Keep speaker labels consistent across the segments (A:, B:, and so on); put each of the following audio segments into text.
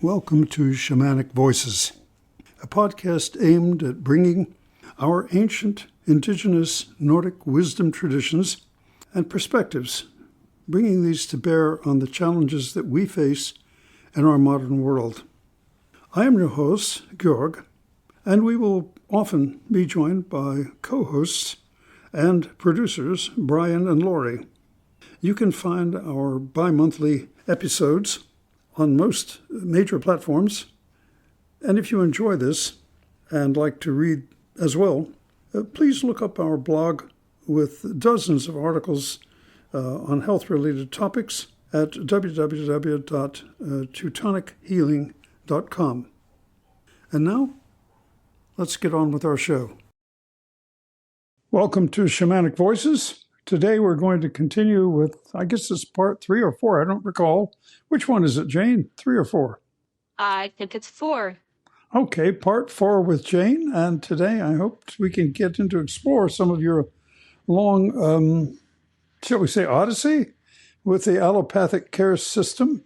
A: Welcome to Shamanic Voices, a podcast aimed at bringing our ancient, indigenous Nordic wisdom traditions and perspectives, bringing these to bear on the challenges that we face in our modern world. I am your host, Georg, and we will often be joined by co-hosts and producers, Brian and Lori. You can find our bi-monthly episodes on most major platforms. And if you enjoy this and like to read as well, please look up our blog with dozens of articles on health-related topics at www.teutonichealing.com. And now, let's get on with our show. Welcome to Shamanic Voices. Today we're going to continue with, I guess it's part 3 or 4, I don't recall. Which one is it, Jayne? 3 or 4?
B: I think it's 4.
A: Okay, part 4 with Jayne. And today I hope we can get into explore some of your long, shall we say, odyssey with the allopathic care system,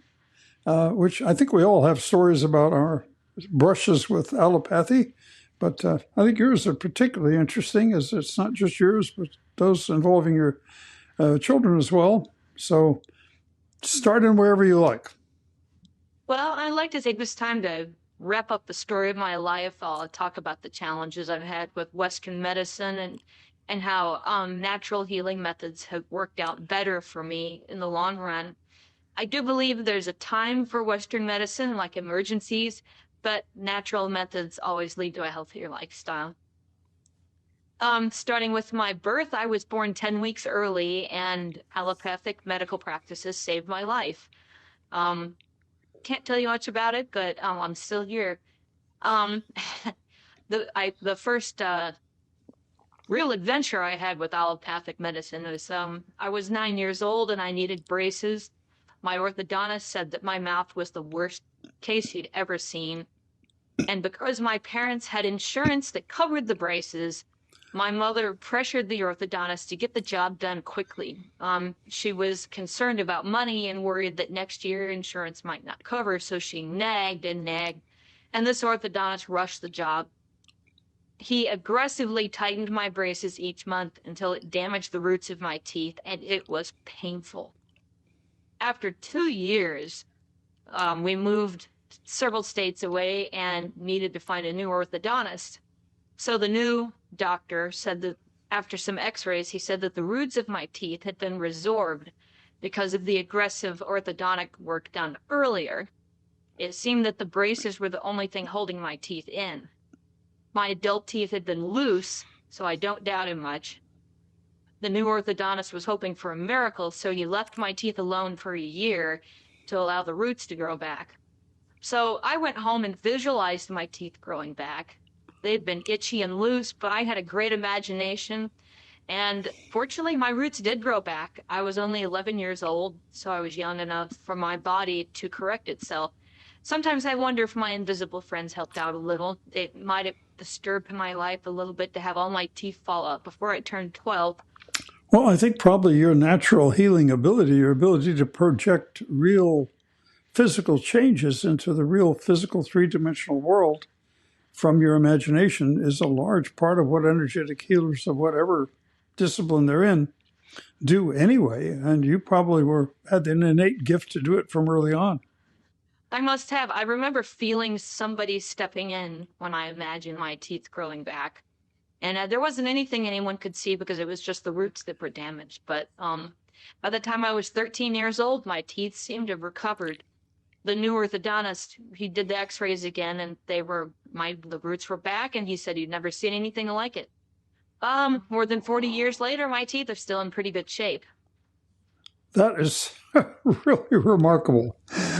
A: which I think we all have stories about our brushes with allopathy. But I think yours are particularly interesting, as it's not just yours, but those involving your children as well. So start in wherever you like.
B: Well, I'd like to take this time to wrap up the story of my life. I'll talk about the challenges I've had with Western medicine and how natural healing methods have worked out better for me in the long run. I do believe there's a time for Western medicine, like emergencies, but natural methods always lead to a healthier lifestyle. Starting with my birth, I was born 10 weeks early, and allopathic medical practices saved my life. Can't tell you much about it, but I'm still here. The first real adventure I had with allopathic medicine was I was 9 years old and I needed braces. My orthodontist said that my mouth was the worst case he'd ever seen. And because my parents had insurance that covered the braces, my mother pressured the orthodontist to get the job done quickly. She was concerned about money and worried that next year insurance might not cover, so she nagged and nagged, and this orthodontist rushed the job. He aggressively tightened my braces each month until it damaged the roots of my teeth, and it was painful. After 2 years, we moved several states away and needed to find a new orthodontist. So the new doctor said that after some x-rays, he said that the roots of my teeth had been resorbed because of the aggressive orthodontic work done earlier. It seemed that the braces were the only thing holding my teeth in. My adult teeth had been loose, so I don't doubt him much. The new orthodontist was hoping for a miracle, so he left my teeth alone for a year to allow the roots to grow back. So I went home and visualized my teeth growing back. They'd been itchy and loose, but I had a great imagination. And fortunately, my roots did grow back. I was only 11 years old, so I was young enough for my body to correct itself. Sometimes I wonder if my invisible friends helped out a little. It might have disturbed my life a little bit to have all my teeth fall out before I turned 12.
A: Well, I think probably your natural healing ability, your ability to project real physical changes into the real physical three-dimensional world from your imagination is a large part of what energetic healers of whatever discipline they're in do anyway. And you probably had an innate gift to do it from early on.
B: I must have. I remember feeling somebody stepping in when I imagined my teeth growing back. And there wasn't anything anyone could see because it was just the roots that were damaged. But by the time I was 13 years old, my teeth seemed to have recovered. The new orthodontist, he did the x-rays again, and the roots were back, and he said he'd never seen anything like it. More than 40 years later, my teeth are still in pretty good shape.
A: That is really remarkable.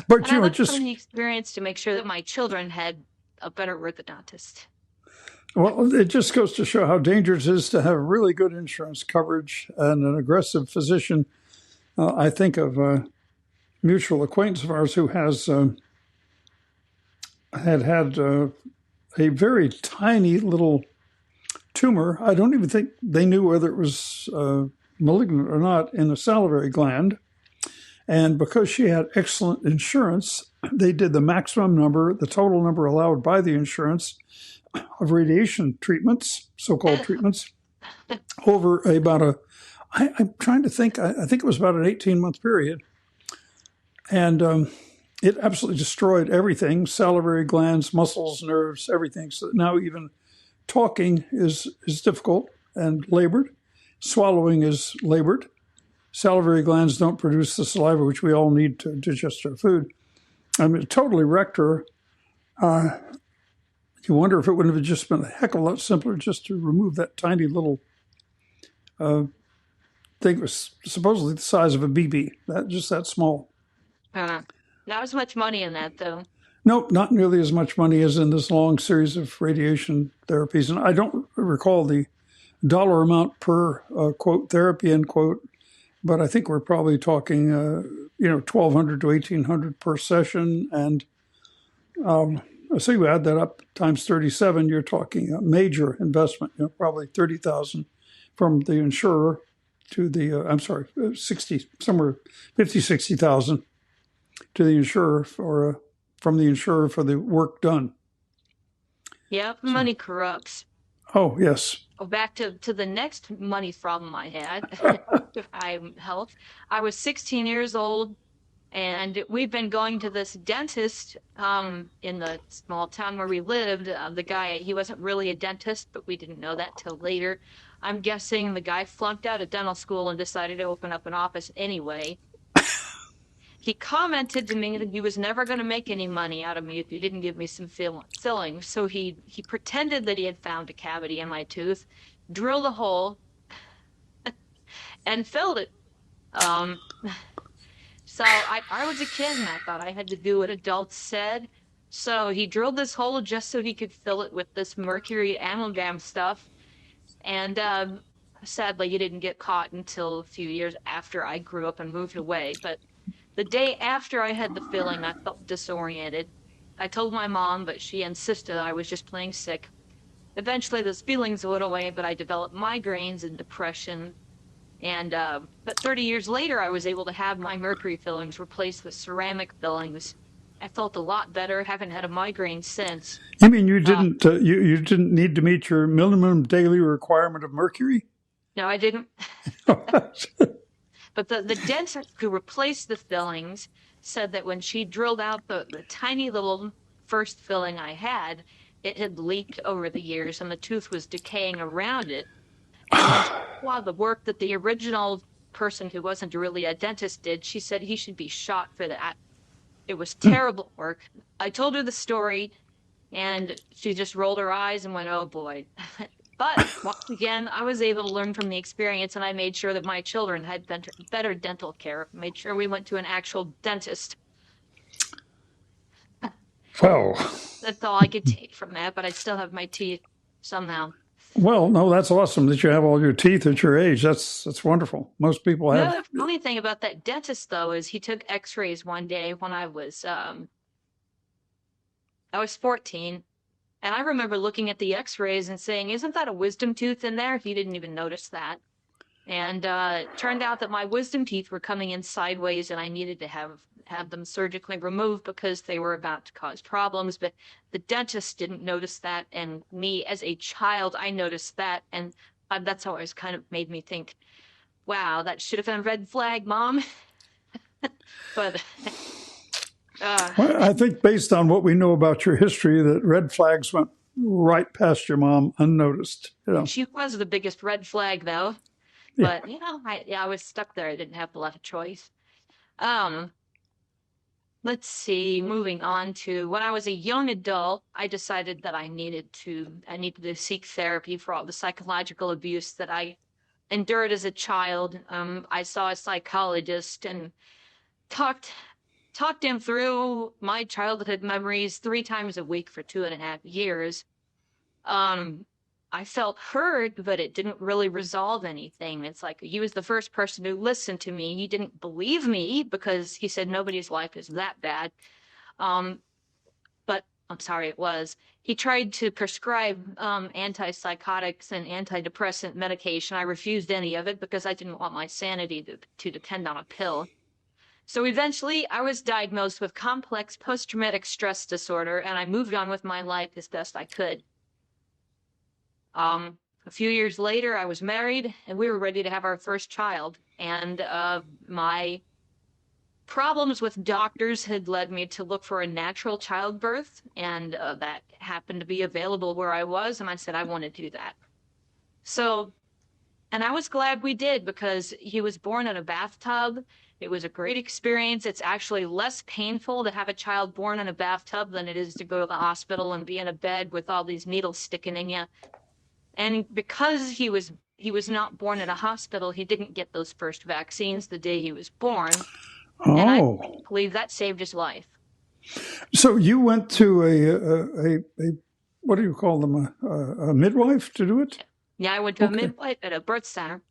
A: But
B: and I looked from the experience to make sure that my children had a better orthodontist.
A: Well, it just goes to show how dangerous it is to have really good insurance coverage and an aggressive physician. I think of a mutual acquaintance of ours who has had a very tiny little tumor. I don't even think they knew whether it was malignant or not in the salivary gland. And because she had excellent insurance, they did the maximum number, the total number allowed by the insurance of radiation treatments, so-called treatments, over I'm trying to think, I think it was about an 18-month period. And it absolutely destroyed everything, salivary glands, muscles, nerves, everything. So now even talking is difficult and labored. Swallowing is labored. Salivary glands don't produce the saliva, which we all need to digest our food. I mean, it totally wrecked her. You wonder if it wouldn't have just been a heck of a lot simpler just to remove that tiny little thing. It was supposedly the size of a BB, that small.
B: Not as much money in that, though.
A: Nope, not nearly as much money as in this long series of radiation therapies. And I don't recall the dollar amount per quote therapy, end quote, but I think we're probably talking, $1,200 to $1,800 per session. And so you add that up times 37, you're talking a major investment, probably $30,000 from the insurer to the, 60,000 to the insurer from the insurer for the work done.
B: Yeah, money corrupts.
A: Oh, yes.
B: Back to the next money problem I had. Health. I was 16 years old, and we've been going to this dentist in the small town where we lived. The guy, he wasn't really a dentist, but we didn't know that till later. I'm guessing the guy flunked out of dental school and decided to open up an office anyway. He commented to me that he was never going to make any money out of me if he didn't give me some fillings. So he pretended that he had found a cavity in my tooth, drilled a hole, and filled it. So I was a kid and I thought I had to do what adults said. So he drilled this hole just so he could fill it with this mercury amalgam stuff. And sadly, he didn't get caught until a few years after I grew up and moved away. But the day after I had the filling, I felt disoriented. I told my mom, but she insisted I was just plain sick. Eventually, those feelings went away, but I developed migraines and depression. And but 30 years later, I was able to have my mercury fillings replaced with ceramic fillings. I felt a lot better. Haven't had a migraine since.
A: You mean you didn't you didn't need to meet your minimum daily requirement of mercury?
B: No, I didn't. But the dentist who replaced the fillings said that when she drilled out the tiny little first filling I had, it had leaked over the years and the tooth was decaying around it. And while the work that the original person who wasn't really a dentist did, she said he should be shot for that. It was terrible work. I told her the story, and she just rolled her eyes and went, oh boy. But once again, I was able to learn from the experience, and I made sure that my children had better dental care. Made sure we went to an actual dentist.
A: Well,
B: that's all I could take from that, but I still have my teeth somehow.
A: Well, no, that's awesome that you have all your teeth at your age. That's wonderful. Most people have.
B: The funny thing about that dentist, though, is he took x-rays one day when I was 14. And I remember looking at the x-rays and saying, isn't that a wisdom tooth in there? He didn't even notice that. And it turned out that my wisdom teeth were coming in sideways and I needed to have them surgically removed because they were about to cause problems. But the dentist didn't notice that. And me as a child, I noticed that. And that's always kind of made me think, wow, that should have been a red flag, Mom. But...
A: well, I think based on what we know about your history, that red flags went right past your mom unnoticed.
B: She was the biggest red flag, though.
A: Yeah.
B: But, I was stuck there. I didn't have a lot of choice. Let's see, moving on to when I was a young adult, I decided that I needed to seek therapy for all the psychological abuse that I endured as a child. I saw a psychologist and talked him through my childhood memories 3 times a week for 2.5 years. I felt heard, but it didn't really resolve anything. It's like he was the first person who listened to me. He didn't believe me because he said nobody's life is that bad. But I'm sorry, it was. He tried to prescribe antipsychotics and antidepressant medication. I refused any of it because I didn't want my sanity to depend on a pill. So eventually I was diagnosed with complex post-traumatic stress disorder, and I moved on with my life as best I could. A few years later, I was married, and we were ready to have our first child. And my problems with doctors had led me to look for a natural childbirth, and that happened to be available where I was, and I said, I want to do that. So, and I was glad we did, because he was born in a bathtub. It was a great experience. It's actually less painful to have a child born in a bathtub than it is to go to the hospital and be in a bed with all these needles sticking in you. And because he was not born in a hospital, he didn't get those first vaccines the day he was born. And I
A: Oh,
B: believe that saved his life.
A: so you went to a what do you call them, a midwife to do it?
B: Yeah, I went to a
A: Okay.
B: midwife at a birth center.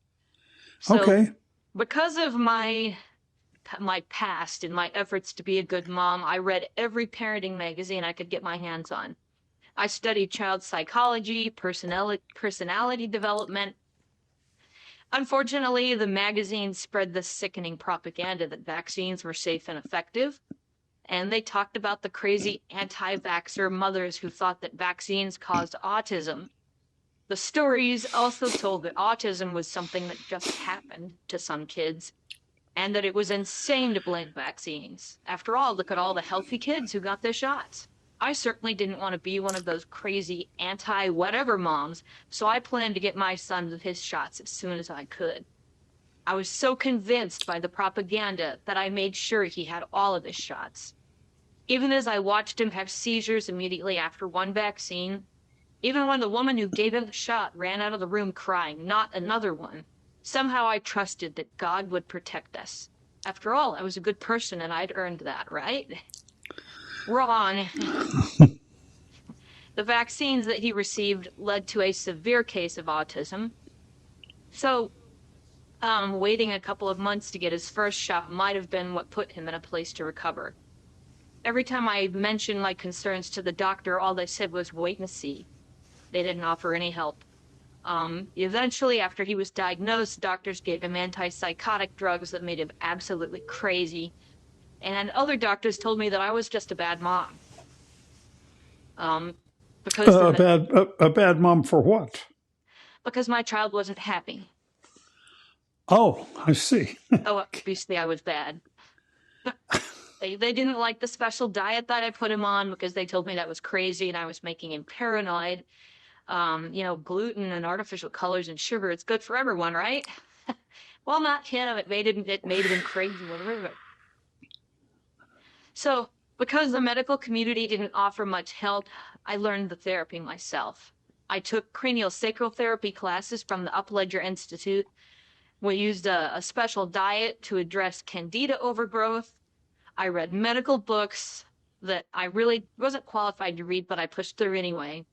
B: So
A: Okay.
B: because of my past and my efforts to be a good mom, I read every parenting magazine I could get my hands on. I studied child psychology, personality development. Unfortunately, the magazines spread this sickening propaganda that vaccines were safe and effective. And they talked about the crazy anti-vaxxer mothers who thought that vaccines caused autism. The stories also told that autism was something that just happened to some kids, and that it was insane to blame vaccines. After all, look at all the healthy kids who got their shots. I certainly didn't want to be one of those crazy anti-whatever moms, so I planned to get my son his shots as soon as I could. I was so convinced by the propaganda that I made sure he had all of his shots. Even as I watched him have seizures immediately after one vaccine, even when the woman who gave him the shot ran out of the room crying, not another one, somehow I trusted that God would protect us. After all, I was a good person and I'd earned that, right? Wrong. The vaccines that he received led to a severe case of autism. So, waiting a couple of months to get his first shot might have been what put him in a place to recover. Every time I mentioned my concerns to the doctor, all they said was, wait and see. They didn't offer any help. Eventually, after he was diagnosed, doctors gave him antipsychotic drugs that made him absolutely crazy. And other doctors told me that I was just a bad mom. Because
A: A bad mom for what?
B: because my child wasn't happy.
A: Oh, I see.
B: Oh, obviously I was bad. They didn't like the special diet that I put him on because they told me that was crazy and I was making him paranoid. Gluten and artificial colors and sugar, it's good for everyone, right? Well, not him. It made him crazy. So, because the medical community didn't offer much help, I learned the therapy myself. I took cranial sacral therapy classes from the Upledger Institute. We used a special diet to address candida overgrowth. I read medical books that I really wasn't qualified to read, but I pushed through anyway.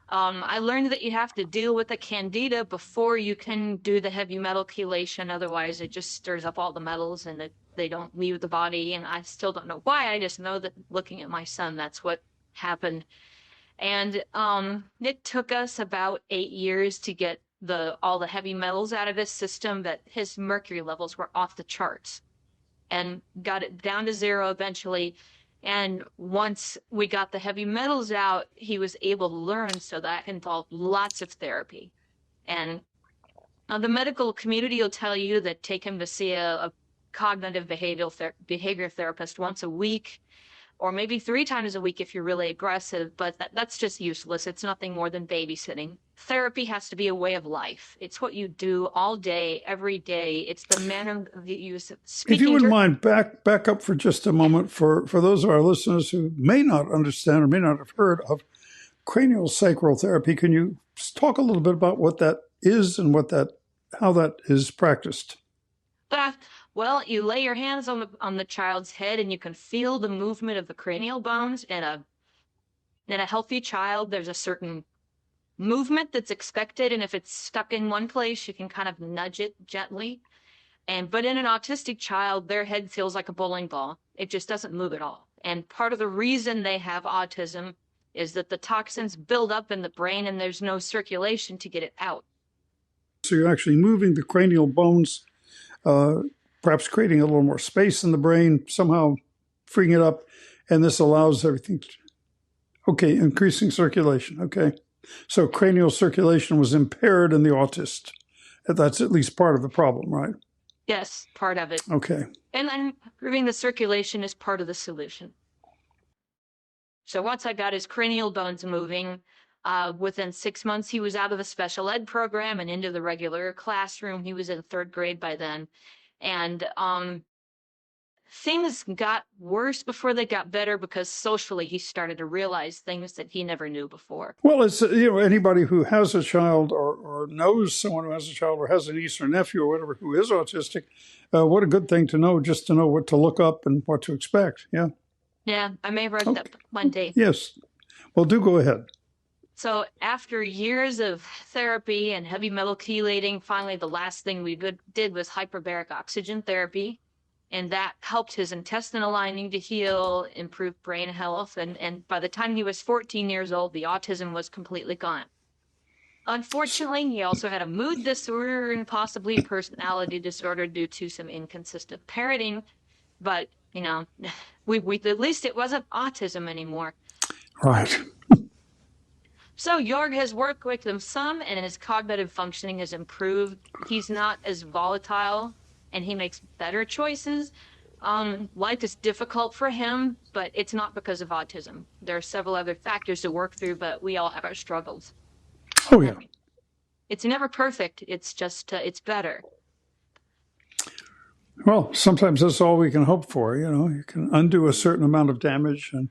B: I learned that you have to deal with the candida before you can do the heavy metal chelation. Otherwise, it just stirs up all the metals and they don't leave the body. And I still don't know why. I just know that looking at my son, that's what happened. And it took us about 8 years to get all the heavy metals out of his system, but his mercury levels were off the charts, and got it down to zero eventually. And once we got the heavy metals out, he was able to learn, so that involved lots of therapy. And the medical community will tell you that take him to see a cognitive behavior therapist once a week, or maybe 3 times a week if you're really aggressive, but that's just useless. It's nothing more than babysitting. Therapy has to be a way of life. It's what you do all day, every day. It's the manner that you speaking.
A: If you wouldn't mind, back up for just a moment for those of our listeners who may not understand or may not have heard of cranial sacral therapy. Can you talk a little bit about what that is and how that is practiced?
B: Well, you lay your hands on the child's head and you can feel the movement of the cranial bones. In a healthy child, there's a certain movement that's expected, and if it's stuck in one place, you can kind of nudge it gently. But in an autistic child, their head feels like a bowling ball. It just doesn't move at all. And part of the reason they have autism is that the toxins build up in the brain and there's no circulation to get it out.
A: So you're actually moving the cranial bones perhaps creating a little more space in the brain, somehow freeing it up. And this allows everything to, okay, increasing circulation. Okay. So cranial circulation was impaired in the autist. That's at least part of the problem, right?
B: Yes, part of it.
A: Okay.
B: And then improving the circulation is part of the solution. So once I got his cranial bones moving, within 6 months, he was out of the special ed program and into the regular classroom. He was in 3rd grade by then. And things got worse before they got better because socially he started to realize things that he never knew before.
A: Well, it's, anybody who has a child or knows someone who has a child or has a niece or nephew or whatever who is autistic, what a good thing to know, just to know what to look up and what to expect. Yeah.
B: Yeah, I may write that one day.
A: Yes. Well, do go ahead.
B: So after years of therapy and heavy metal chelating, finally the last thing we did was hyperbaric oxygen therapy. And that helped his intestinal lining to heal, improve brain health. And by the time he was 14 years old, the autism was completely gone. Unfortunately, he also had a mood disorder and possibly a personality disorder due to some inconsistent parenting. But, we at least it wasn't autism anymore.
A: Right.
B: So Georg has worked with him some, and his cognitive functioning has improved. He's not as volatile, and he makes better choices. Life is difficult for him, but it's not because of autism. There are several other factors to work through, but we all have our struggles.
A: Oh, yeah.
B: It's never perfect. It's just, it's better.
A: Well, sometimes that's all we can hope for. You can undo a certain amount of damage. And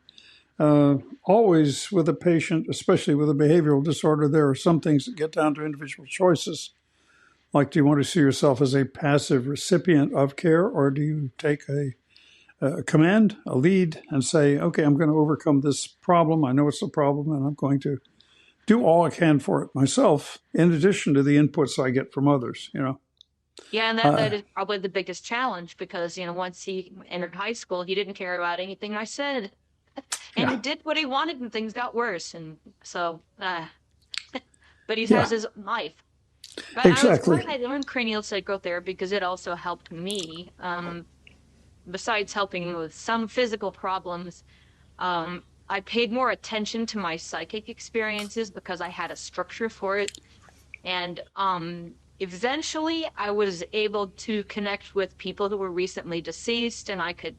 A: always with a patient, especially with a behavioral disorder, there are some things that get down to individual choices. Like, do you want to see yourself as a passive recipient of care, or do you take a command, a lead, and say, okay, I'm going to overcome this problem. I know it's a problem, and I'm going to do all I can for it myself, in addition to the inputs I get from others,
B: Yeah, and that is probably the biggest challenge because, once he entered high school, he didn't care about anything I said. And he did what he wanted and things got worse. And so, but he has his life. But
A: exactly.
B: I was glad I learned cranial psychotherapy because it also helped me. Besides helping with some physical problems, I paid more attention to my psychic experiences because I had a structure for it. And eventually I was able to connect with people who were recently deceased, and I could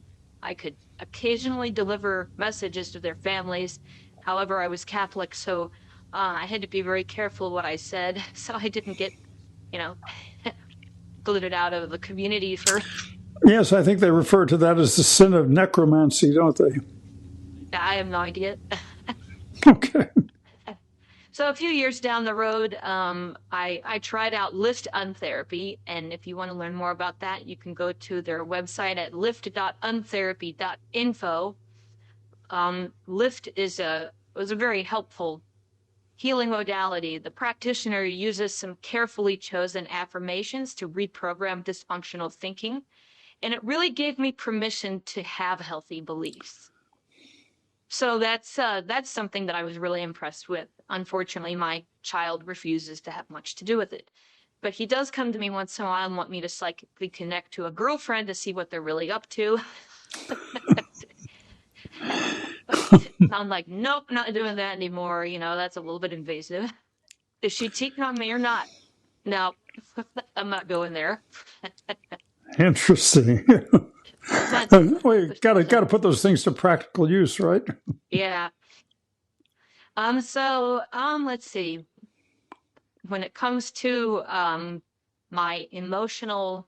B: occasionally deliver messages to their families. However, I was Catholic, so I had to be very careful what I said, so I didn't get, glittered out of the community for...
A: Yes, I think they refer to that as the sin of necromancy, don't they?
B: I have no idea.
A: Okay.
B: So a few years down the road, I tried out Lift Untherapy, and if you want to learn more about that, you can go to their website at lift.untherapy.info. Lift was a very helpful healing modality. The practitioner uses some carefully chosen affirmations to reprogram dysfunctional thinking, and it really gave me permission to have healthy beliefs. So that's something that I was really impressed with. Unfortunately, my child refuses to have much to do with it. But he does come to me once in a while and want me to psychically connect to a girlfriend to see what they're really up to. I'm like, nope, not doing that anymore. That's a little bit invasive. Is she cheating on me or not? No, I'm not going there.
A: Interesting. Well, you gotta put those things to practical use, right?
B: Yeah. Let's see. When it comes to my emotional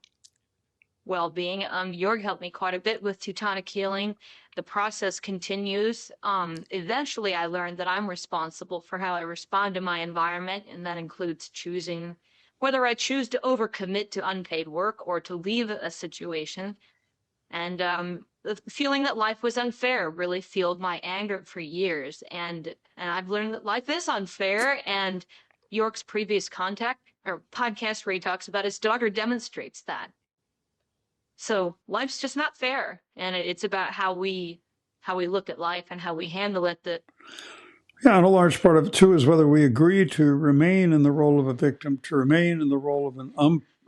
B: well-being, Georg helped me quite a bit with Teutonic healing. The process continues. Eventually, I learned that I'm responsible for how I respond to my environment, and that includes choosing whether I choose to overcommit to unpaid work or to leave a situation. And the feeling that life was unfair really fueled my anger for years. And I've learned that life is unfair. And Georg's previous podcast where he talks about his daughter demonstrates that. So life's just not fair. And it's about how we look at life and how we handle it.
A: Yeah, and a large part of it, too, is whether we agree to remain in the role of a victim, to remain in the role of an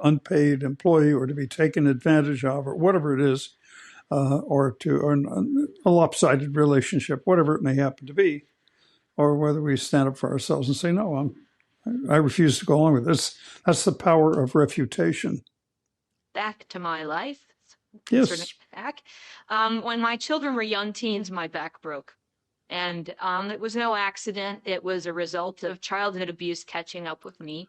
A: unpaid employee or to be taken advantage of or whatever it is, or a lopsided relationship, whatever it may happen to be, or whether we stand up for ourselves and say, no, I refuse to go along with this. That's the power of refutation.
B: Back to my life.
A: Yes.
B: Back. When my children were young teens, my back broke. And it was no accident. It was a result of childhood abuse catching up with me.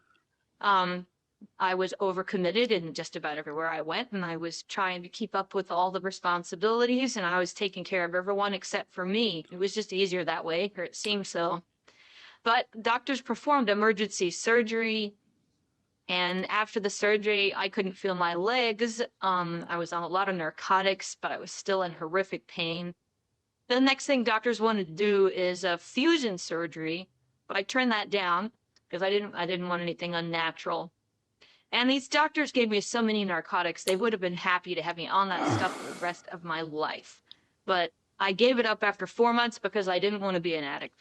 B: I was overcommitted in just about everywhere I went, and I was trying to keep up with all the responsibilities, and I was taking care of everyone except for me. It was just easier that way, or it seemed so. But doctors performed emergency surgery, and after the surgery, I couldn't feel my legs. I was on a lot of narcotics, but I was still in horrific pain. The next thing doctors wanted to do is a fusion surgery, but I turned that down because I didn't want anything unnatural. And these doctors gave me so many narcotics, they would have been happy to have me on that stuff for the rest of my life. But I gave it up after 4 months because I didn't want to be an addict.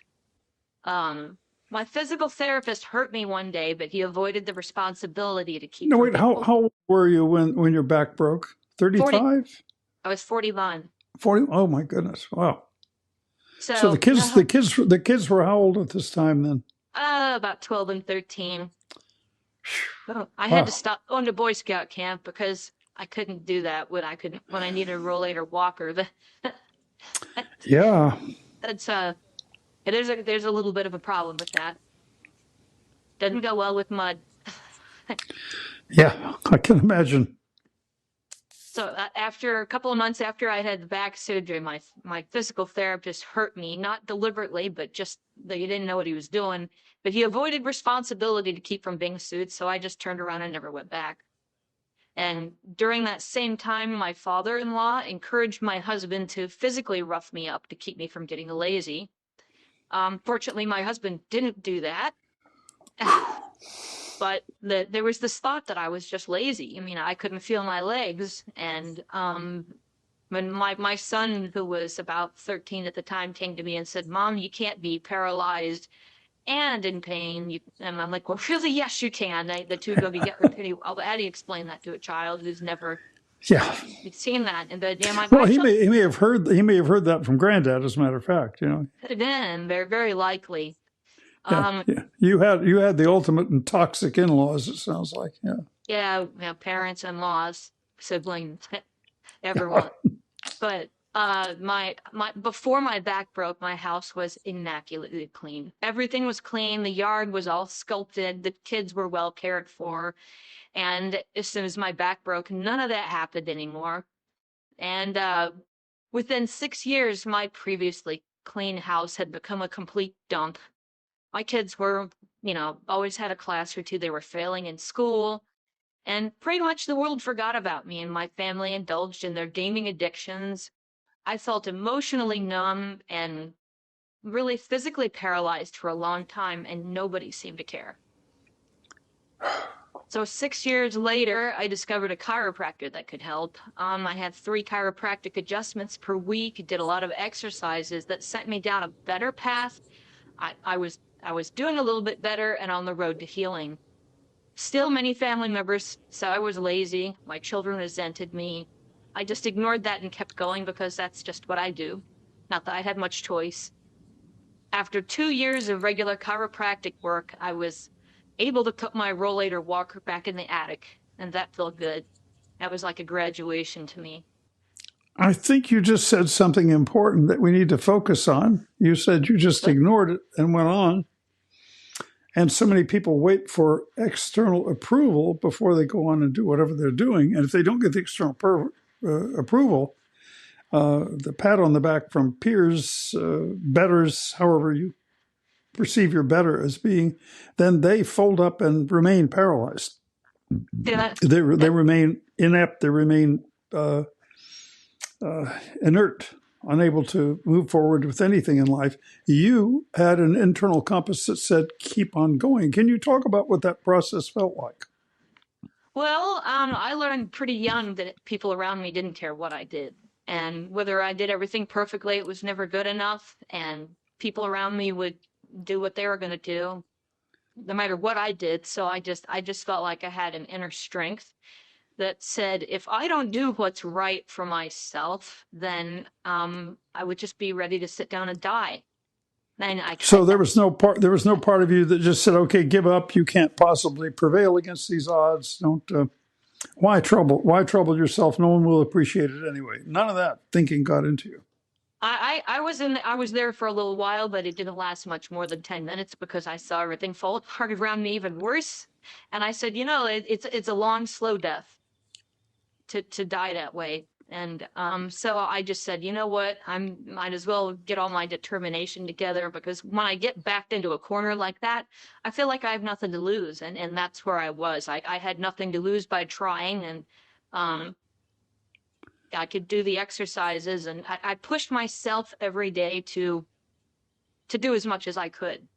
B: My physical therapist hurt me one day, but he avoided the responsibility to keep.
A: No, wait. How old were you when your back broke? 35?
B: I was 41.
A: 40. Oh my goodness! Wow.
B: So
A: the kids were how old at this time then?
B: About 12 and 13. I had to stop going to Boy Scout camp because I couldn't do that when I needed a rollator walker.
A: Yeah.
B: That's there's a little bit of a problem with that. Doesn't go well with mud.
A: Yeah, I can imagine.
B: So after a couple of months after I had the back surgery, my physical therapist hurt me, not deliberately, but just he didn't know what he was doing. But he avoided responsibility to keep from being sued, so I just turned around and never went back. And during that same time, my father-in-law encouraged my husband to physically rough me up to keep me from getting lazy. Fortunately, my husband didn't do that. But there was this thought that I was just lazy. I mean, I couldn't feel my legs. And when my son, who was about 13 at the time, came to me and said, "Mom, you can't be paralyzed and in pain." And I'm like, "Well, really, yes, you can." The two go together pretty well. How do you explain that to a child who's never seen that? And
A: he may have heard that from Granddad, as a matter of fact.
B: Then they're very likely.
A: Yeah. You had the ultimate and toxic in-laws. It sounds like.
B: Yeah, parents, in-laws, siblings, everyone. But before my back broke, my house was immaculately clean. Everything was clean. The yard was all sculpted. The kids were well cared for. And as soon as my back broke, none of that happened anymore. And within 6 years, my previously clean house had become a complete dump. My kids were, always had a class or two. They were failing in school. And pretty much the world forgot about me, and my family indulged in their gaming addictions. I felt emotionally numb and really physically paralyzed for a long time, and nobody seemed to care. So 6 years later, I discovered a chiropractor that could help. I had 3 chiropractic adjustments per week, did a lot of exercises that sent me down a better path. I was doing a little bit better and on the road to healing. Still, many family members said I was lazy. My children resented me. I just ignored that and kept going because that's just what I do. Not that I had much choice. After 2 years of regular chiropractic work, I was able to put my rollator walker back in the attic, and that felt good. That was like a graduation to me.
A: I think you just said something important that we need to focus on. You said you just ignored it and went on. And so many people wait for external approval before they go on and do whatever they're doing. And if they don't get the external approval, the pat on the back from peers, betters, however you perceive your better as being, then they fold up and remain paralyzed.
B: Yeah.
A: They remain inept. They remain inert, unable to move forward with anything in life. You had an internal compass that said, keep on going. Can you talk about what that process felt like?
B: Well, I learned pretty young that people around me didn't care what I did. And whether I did everything perfectly, it was never good enough. And people around me would do what they were going to do. no matter what I did. So I just felt like I had an inner strength that said, if I don't do what's right for myself, then I would just be ready to sit down and die. And
A: So there was no part of you that just said, "Okay, give up. You can't possibly prevail against these odds. Don't. Why trouble? Why trouble yourself? No one will appreciate it anyway." None of that thinking got into you.
B: I was there for a little while, but it didn't last much more than 10 minutes because I saw everything fall apart around me even worse. And I said, it's a long, slow death to die that way. And so I just said, you know what, I might as well get all my determination together, because when I get backed into a corner like that, I feel like I have nothing to lose. And that's where I was. I had nothing to lose by trying, and I could do the exercises, and I pushed myself every day to do as much as I could.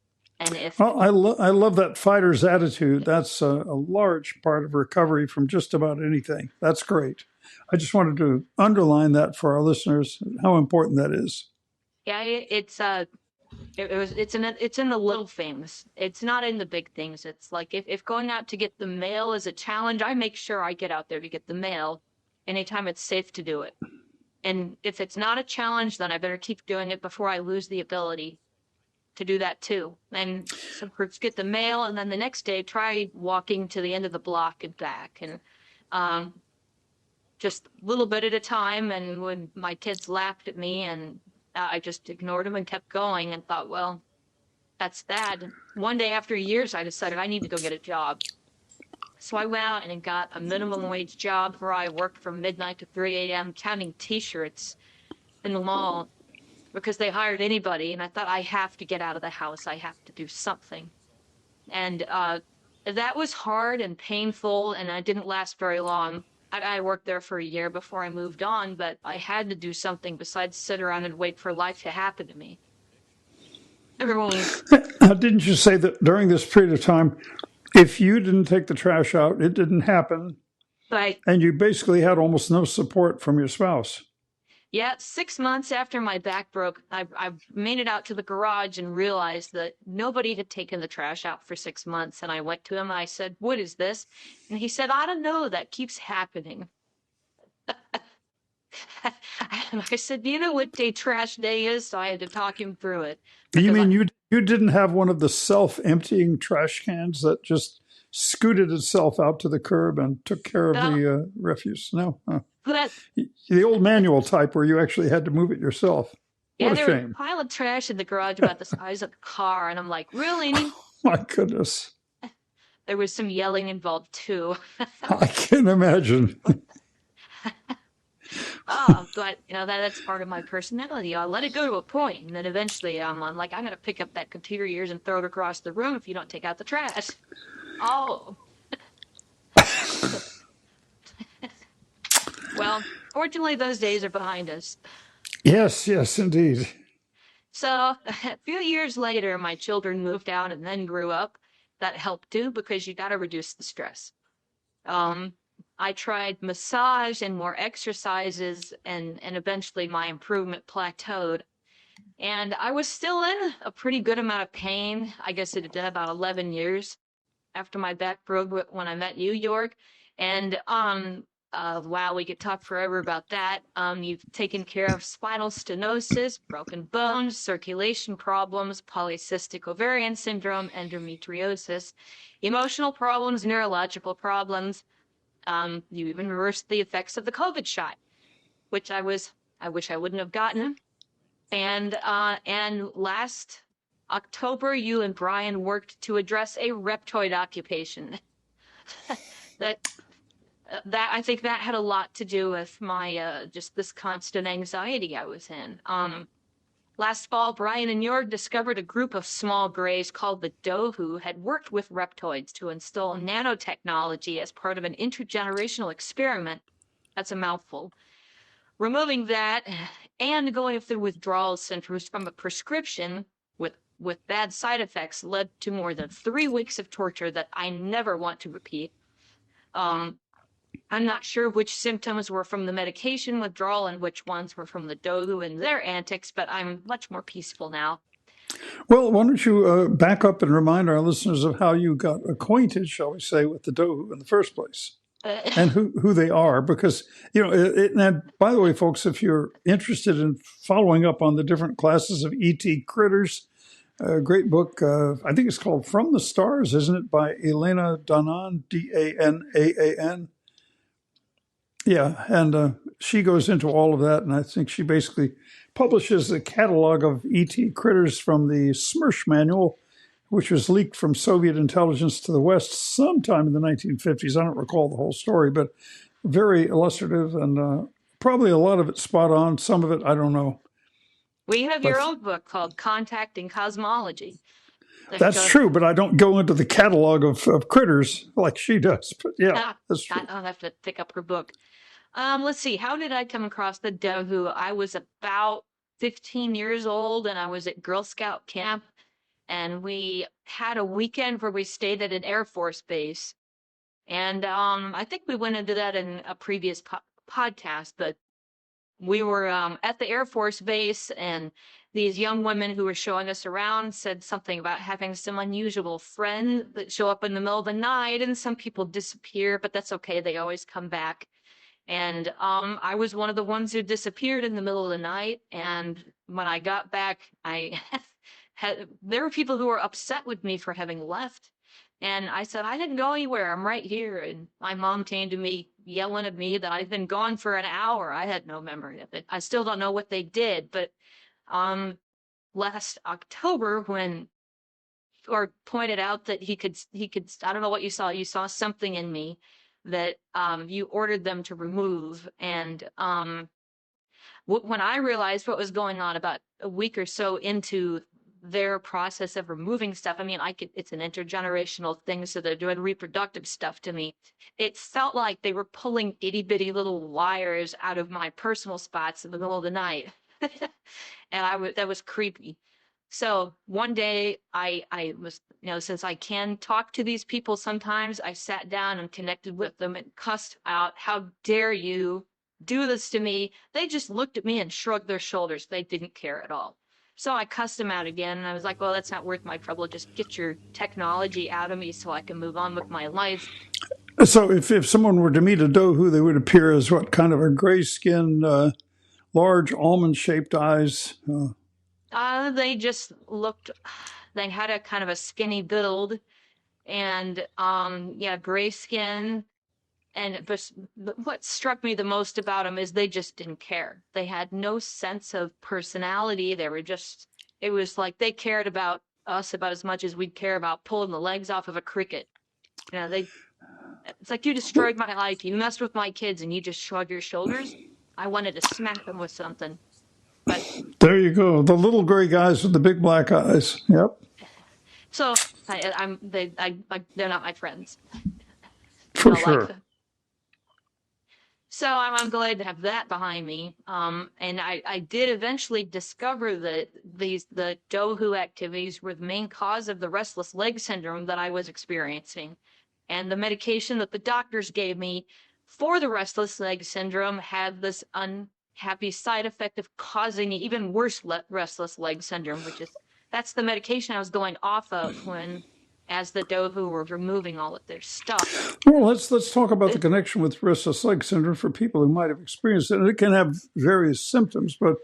B: And if
A: Well, I love that fighter's attitude. That's a large part of recovery from just about anything. That's great. I just wanted to underline that for our listeners, how important that is.
B: yeah, it's in the little things. It's not in the big things. It's like if going out to get the mail is a challenge, I make sure I get out there to get the mail anytime it's safe to do it. And if it's not a challenge, then I better keep doing it before I lose the ability to do that too. And some groups get the mail, and then the next day try walking to the end of the block and back, and just a little bit at a time. And when my kids laughed at me, and I just ignored them and kept going and thought, well, that's that. One day after years, I decided I need to go get a job. So I went out and got a minimum wage job where I worked from midnight to 3 a.m. counting T-shirts in the mall, because they hired anybody. And I thought, I have to get out of the house. I have to do something. And that was hard and painful, and I didn't last very long. I worked there for a year before I moved on, but I had to do something besides sit around and wait for life to happen to me. Everyone.
A: Didn't you say that during this period of time, if you didn't take the trash out, it didn't happen?
B: But
A: and you basically had almost no support from your spouse.
B: yeah, 6 months after my back broke, I made it out to the garage and realized that nobody had taken the trash out for 6 months. And I went to him and I said, "What is this?" And he said, "I don't know. That keeps happening." And I said, "Do you know what day trash day is?" So I had to talk him through it.
A: You mean you didn't have one of the self-emptying trash cans that just scooted itself out to the curb and took care of the refuse? No. The old manual type where you actually had to move it yourself. What a
B: there
A: shame.
B: was a pile of trash in the garage about the size of the car. And I'm like, really?
A: Oh, my goodness.
B: There was some yelling involved too.
A: I can imagine.
B: But that's part of my personality. I'll let it go to a point, and then eventually I'm like, I'm gonna pick up that computer of yours and throw it across the room if you don't take out the trash. Oh. Well, fortunately those days are behind us.
A: Yes, indeed.
B: So a few years later, my children moved out and then grew up. That helped too, because you got to reduce the stress. I tried massage and more exercises, and eventually my improvement plateaued. And I was still in a pretty good amount of pain. I guess it had been about 11 years after my back broke when I met you, Georg. And wow, we could talk forever about that. You've taken care of spinal stenosis, broken bones, circulation problems, polycystic ovarian syndrome, endometriosis, emotional problems, neurological problems. You even reversed the effects of the COVID shot, which I wish I wouldn't have gotten. And last October, you and Brian worked to address a reptoid occupation. that I think that had a lot to do with my just this constant anxiety I was in. Last fall, Brian and Georg discovered a group of small grays called the Doe who had worked with reptoids to install nanotechnology as part of an intergenerational experiment. That's a mouthful. Removing that and going through withdrawal symptoms from a prescription with bad side effects led to more than 3 weeks of torture that I never want to repeat. I'm not sure which symptoms were from the medication withdrawal and which ones were from the Dogu and their antics, but I'm much more peaceful now.
A: Well, why don't you back up and remind our listeners of how you got acquainted, shall we say, with the Dohu in the first place, and who they are? Because, and by the way, folks, if you're interested in following up on the different classes of ET critters, a great book, I think it's called From the Stars, isn't it, by Elena Danan, Danaan? Yeah, and she goes into all of that, and I think she basically publishes a catalog of ET critters from the Smersh manual, which was leaked from Soviet intelligence to the West sometime in the 1950s. I don't recall the whole story, but very illustrative, and probably a lot of it spot on. Some of it, I don't know.
B: We have your
A: But
B: own book called Contacting Cosmology.
A: that's true, but I don't go into the catalog of critters like she does. But yeah, that's true.
B: I'll have to pick up her book. Let's see. How did I come across the Dohu? I was about 15 years old, and I was at Girl Scout camp, and we had a weekend where we stayed at an Air Force base. And I think we went into that in a previous podcast, but we were at the Air Force base, and these young women who were showing us around said something about having some unusual friends that show up in the middle of the night, and some people disappear, but that's okay. They always come back. And I was one of the ones who disappeared in the middle of the night. And when I got back, I there were people who were upset with me for having left. And I said, I didn't go anywhere. I'm right here. And my mom came to me yelling at me that I'd been gone for an hour. I had no memory of it. I still don't know what they did. But last October, when Georg pointed out that he could, I don't know what you saw something in me that you ordered them to remove. And when I realized what was going on about a week or so into their process of removing stuff, I mean, it's an intergenerational thing, so they're doing reproductive stuff to me. It felt like they were pulling itty bitty little wires out of my personal spots in the middle of the night. And that was creepy. So one day I was, since I can talk to these people sometimes, I sat down and connected with them and cussed out, how dare you do this to me? They just looked at me and shrugged their shoulders. They didn't care at all. So I cussed them out again, and I was like, well, that's not worth my trouble. Just get your technology out of me so I can move on with my life.
A: So if someone were to meet a Dohu, they would appear as what, kind of a gray skin, large almond-shaped eyes?
B: They just looked, they had a kind of a skinny build, and gray skin. And what struck me the most about them is they just didn't care. They had no sense of personality. It was like they cared about us about as much as we'd care about pulling the legs off of a cricket. It's like, you destroyed my life. You messed with my kids, and you just shrug your shoulders. I wanted to smack them with something. But
A: there you go. The little gray guys with the big black eyes. Yep.
B: So they're not my friends.
A: For sure.
B: So I'm glad to have that behind me. And I did eventually discover that the Dohu activities were the main cause of the restless leg syndrome that I was experiencing. And the medication that the doctors gave me for the restless leg syndrome had this unhappy side effect of causing even worse restless leg syndrome, that's the medication I was going off of as the Dohu were removing all of their stuff.
A: Well, let's talk about the connection with restless leg syndrome for people who might have experienced it. And it can have various symptoms, but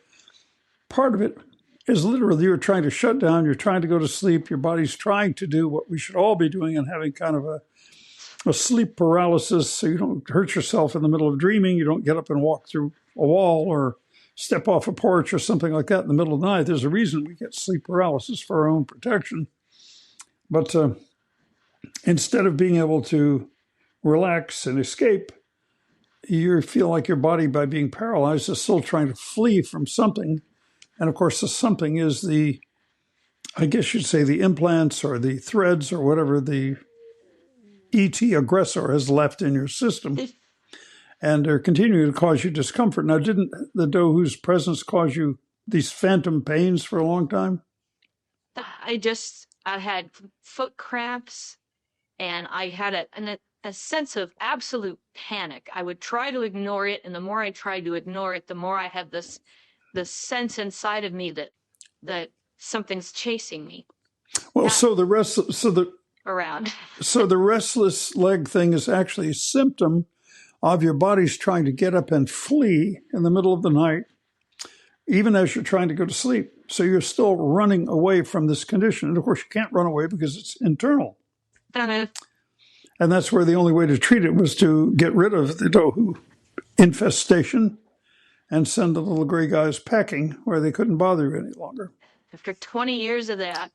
A: part of it is literally you're trying to shut down, you're trying to go to sleep, your body's trying to do what we should all be doing and having kind of a sleep paralysis so you don't hurt yourself in the middle of dreaming, you don't get up and walk through a wall or step off a porch or something like that in the middle of the night. There's a reason we get sleep paralysis for our own protection. But instead of being able to relax and escape, you feel like your body, by being paralyzed, is still trying to flee from something. And of course, the something is I guess you'd say the implants or the threads or whatever the ET aggressor has left in your system. And they're continuing to cause you discomfort. Now, didn't the Dohu's presence cause you these phantom pains for a long time?
B: I had foot cramps, and I had a sense of absolute panic. I would try to ignore it, and the more I tried to ignore it, the more I had this sense inside of me that something's chasing me
A: Well,
B: around.
A: so the restless leg thing is actually a symptom of your body's trying to get up and flee in the middle of the night, even as you're trying to go to sleep. So you're still running away from this condition. And of course, you can't run away because it's internal. And that's where the only way to treat it was to get rid of the tohu infestation and send the little gray guys packing where they couldn't bother you any longer.
B: After 20 years of that,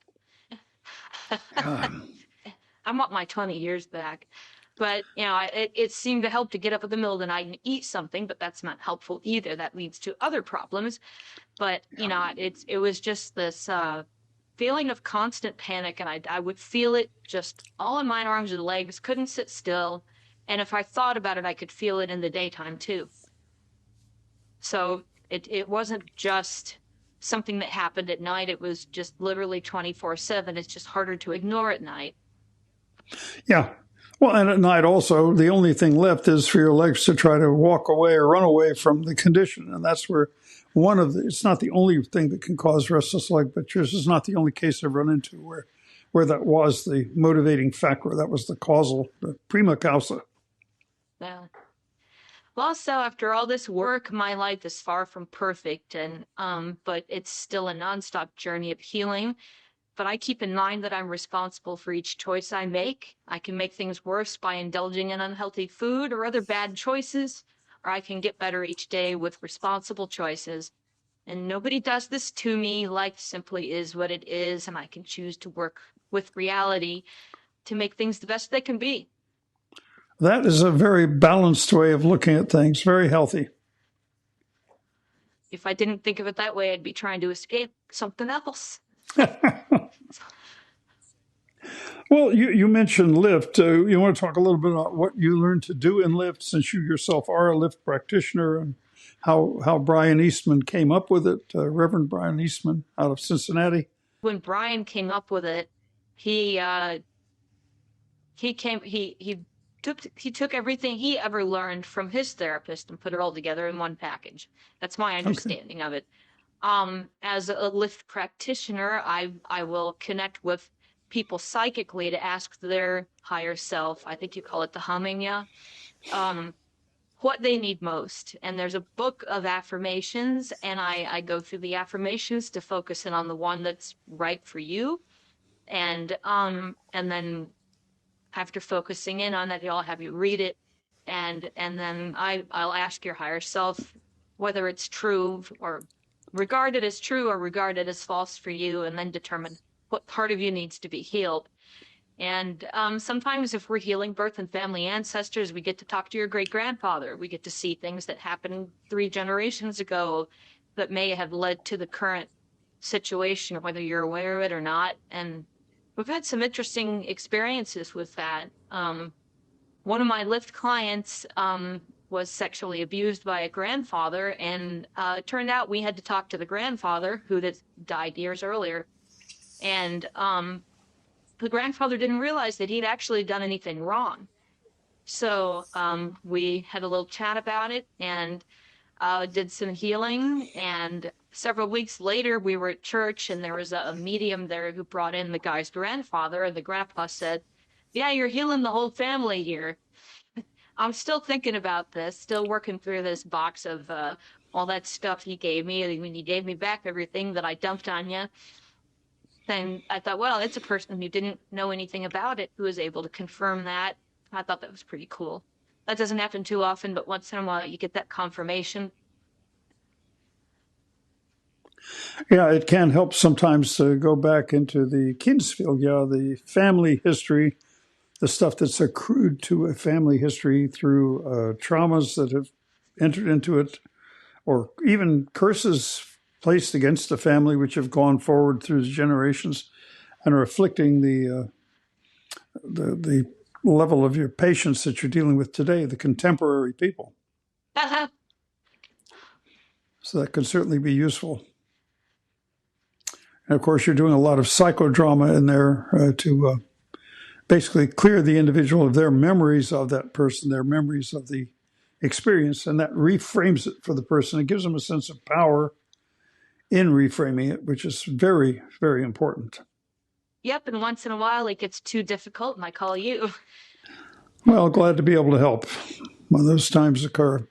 B: I want my 20 years back. But, it seemed to help to get up in the middle of the night and eat something, but that's not helpful either. That leads to other problems. But, it was just this feeling of constant panic, and I would feel it just all in my arms and legs, couldn't sit still. And if I thought about it, I could feel it in the daytime too. So it wasn't just something that happened at night. It was just literally 24/7. It's just harder to ignore at night.
A: Yeah. Well, and at night also, the only thing left is for your legs to try to walk away or run away from the condition. And that's where it's not the only thing that can cause restless leg, but yours is not the only case I've run into where that was the motivating factor. That was the prima causa.
B: Yeah. Well, so after all this work, my life is far from perfect, and but it's still a nonstop journey of healing. But I keep in mind that I'm responsible for each choice I make. I can make things worse by indulging in unhealthy food or other bad choices, or I can get better each day with responsible choices. And nobody does this to me. Life simply is what it is, and I can choose to work with reality to make things the best they can be.
A: That is a very balanced way of looking at things, very healthy.
B: If I didn't think of it that way, I'd be trying to escape something else.
A: Well, you mentioned lift. You want to talk a little bit about what you learned to do in lift, since you yourself are a lift practitioner, and how Brian Eastman came up with it, Reverend Brian Eastman out of Cincinnati.
B: When Brian came up with it, he took everything he ever learned from his therapist and put it all together in one package. That's my understanding of it. As a lift practitioner, I will connect with people psychically to ask their higher self, I think you call it the humming, yeah, what they need most. And there's a book of affirmations, and I go through the affirmations to focus in on the one that's right for you. And then after focusing in on that, I'll have you read it, and then I'll ask your higher self whether it's true or regarded as true or regarded as false for you, and then determine what part of you needs to be healed. And sometimes if we're healing birth and family ancestors, we get to talk to your great-grandfather. We get to see things that happened 3 generations ago that may have led to the current situation, whether you're aware of it or not. And we've had some interesting experiences with that. One of my lift clients was sexually abused by a grandfather, and it turned out we had to talk to the grandfather, who had died years earlier. And the grandfather didn't realize that he'd actually done anything wrong. So we had a little chat about it and did some healing. And several weeks later, we were at church, and there was a medium there who brought in the guy's grandfather. And the grandpa said, "Yeah, you're healing the whole family here." I'm still thinking about this, still working through this box of all that stuff he gave me. And when he gave me back everything that I dumped on you, then I thought, well, it's a person who didn't know anything about it who was able to confirm that. I thought that was pretty cool. That doesn't happen too often, but once in a while you get that confirmation.
A: Yeah, it can help sometimes to go back into the Kinsfield, the family history, the stuff that's accrued to a family history through traumas that have entered into it, or even curses placed against the family which have gone forward through the generations and are afflicting the level of your patients that you're dealing with today, the contemporary people. So that could certainly be useful. And of course, you're doing a lot of psychodrama in there to basically clear the individual of their memories of that person, their memories of the experience, and that reframes it for the person. It gives them a sense of power in reframing it, which is very, very important.
B: Yep, and once in a while it gets too difficult and I call you.
A: Well, glad to be able to help when those times occur.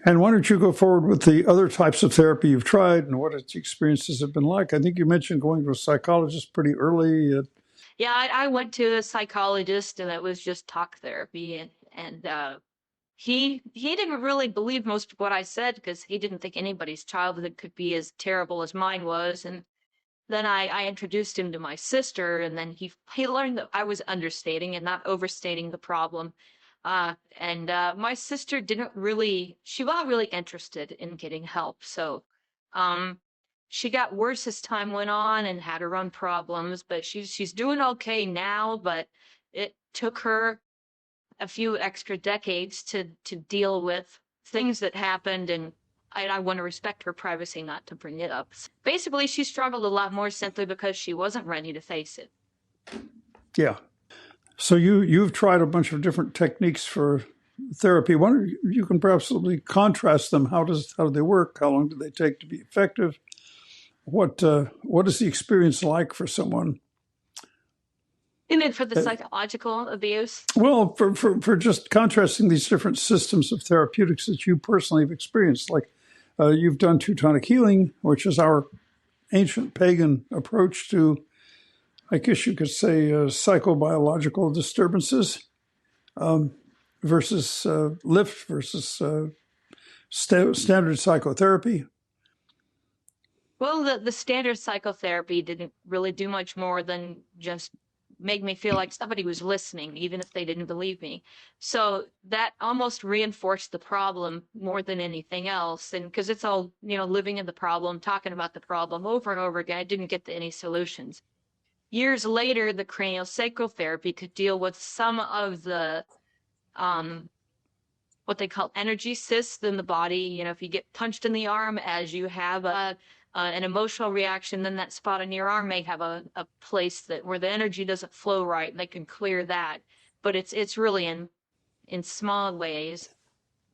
A: And why don't you go forward with the other types of therapy you've tried and what its experiences have been like? I think you mentioned going to a psychologist pretty early.
B: Yeah, I went to a psychologist and it was just talk therapy and he didn't really believe most of what I said because he didn't think anybody's childhood could be as terrible as mine was. And then I introduced him to my sister, and then he learned that I was understating and not overstating the problem. And my sister she wasn't really interested in getting help. So um, she got worse as time went on and had her own problems, but she's doing okay now, but it took her a few extra decades to deal with things that happened, and I want to respect her privacy not to bring it up. Basically, she struggled a lot more simply because she wasn't ready to face it.
A: Yeah. So you've tried a bunch of different techniques for therapy. You can perhaps contrast them. How do they work? How long do they take to be effective? What is the experience like for someone?
B: You mean for the psychological abuse?
A: Well, for just contrasting these different systems of therapeutics that you personally have experienced, like you've done Teutonic healing, which is our ancient pagan approach to, I guess you could say, psychobiological disturbances, versus lift versus standard psychotherapy.
B: Well, the standard psychotherapy didn't really do much more than just make me feel like somebody was listening, even if they didn't believe me. So that almost reinforced the problem more than anything else. And because it's all, living in the problem, talking about the problem over and over again, I didn't get to any solutions. Years later, the craniosacral therapy could deal with some of the what they call energy cysts in the body. If you get punched in the arm as you have an emotional reaction, then that spot on your arm may have a place where the energy doesn't flow right, and they can clear that. But it's really in small ways.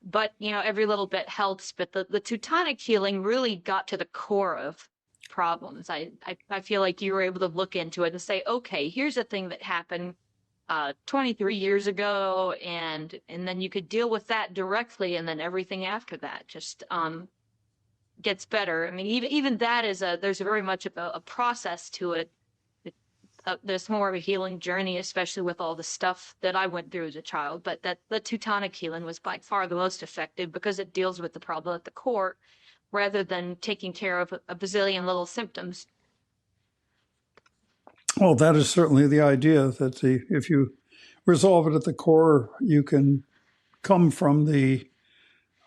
B: But every little bit helps. But the Teutonic healing really got to the core of problems. I feel like you were able to look into it and say, okay, here's a thing that happened 23 years ago, and then you could deal with that directly, and then everything after that just gets better. I mean, even that there's very much of a process to it. There's more of a healing journey, especially with all the stuff that I went through as a child. But the Teutonic healing was by far the most effective because it deals with the problem at the core rather than taking care of a bazillion little symptoms.
A: Well, that is certainly the idea that if you resolve it at the core, you can come from the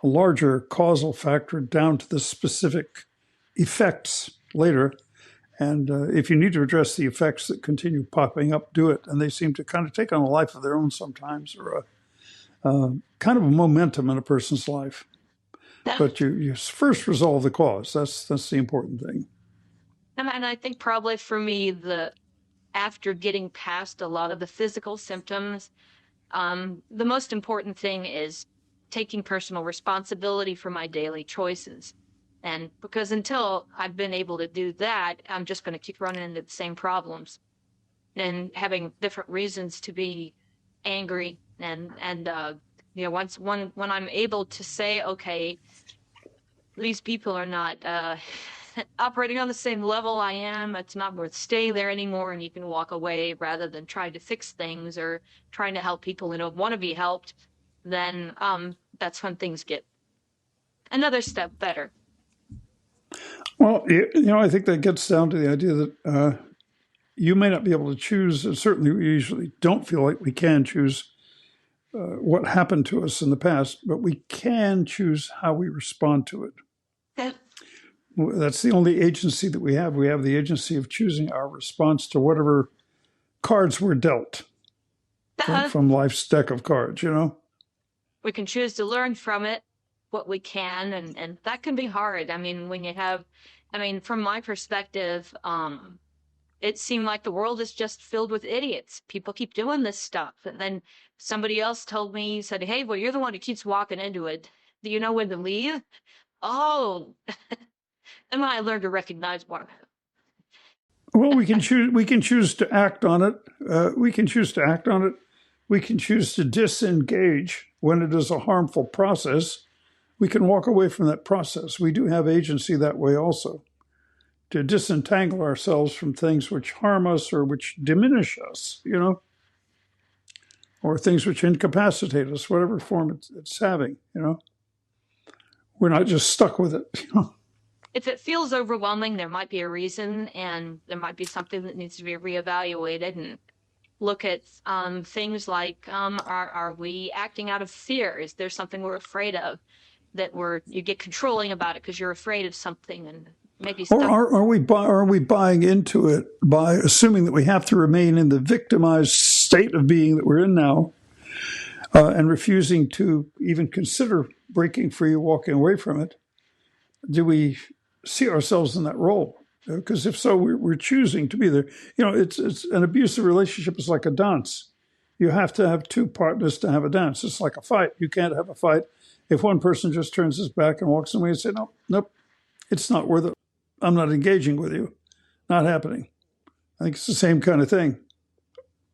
A: larger causal factor down to the specific effects later. And if you need to address the effects that continue popping up, do it. And they seem to kind of take on a life of their own sometimes, or a kind of a momentum in a person's life. But you first resolve the cause. That's the important thing.
B: And I think probably for me, after getting past a lot of the physical symptoms, the most important thing is taking personal responsibility for my daily choices. And because until I've been able to do that, I'm just going to keep running into the same problems and having different reasons to be angry. And when I'm able to say, okay, these people are not operating on the same level I am, it's not worth staying there anymore, and you can walk away rather than trying to fix things or trying to help people who don't want to be helped, then that's when things get another step better.
A: Well, I think that gets down to the idea that you may not be able to choose, and certainly we usually don't feel like we can choose what happened to us in the past, but we can choose how we respond to it. That's the only agency that we have. We have the agency of choosing our response to whatever cards we're dealt from life's deck of cards,
B: We can choose to learn from it what we can, and that can be hard. I mean, from my perspective, it seemed like the world is just filled with idiots. People keep doing this stuff. And then somebody else told me, said, hey, well, you're the one who keeps walking into it. Do you know when to leave? Oh, And when I learned to recognize what.
A: Well, we can choose. We can choose to act on it. We can choose to act on it. We can choose to disengage when it is a harmful process. We can walk away from that process. We do have agency that way also, to disentangle ourselves from things which harm us or which diminish us, or things which incapacitate us, whatever form it's having, We're not just stuck with it,
B: If it feels overwhelming, there might be a reason, and there might be something that needs to be reevaluated, and look at things like, are we acting out of fear? Is there something we're afraid of that you get controlling about it because you're afraid of something, and maybe
A: Or are we buying into it by assuming that we have to remain in the victimized state of being that we're in now, and refusing to even consider breaking free or walking away from it? Do we see ourselves in that role? Because if so, we're choosing to be there. It's an abusive relationship is like a dance. You have to have two partners to have a dance. It's like a fight. You can't have a fight if one person just turns his back and walks away and says, nope, it's not worth it. I'm not engaging with you. Not happening. I think it's the same kind of thing.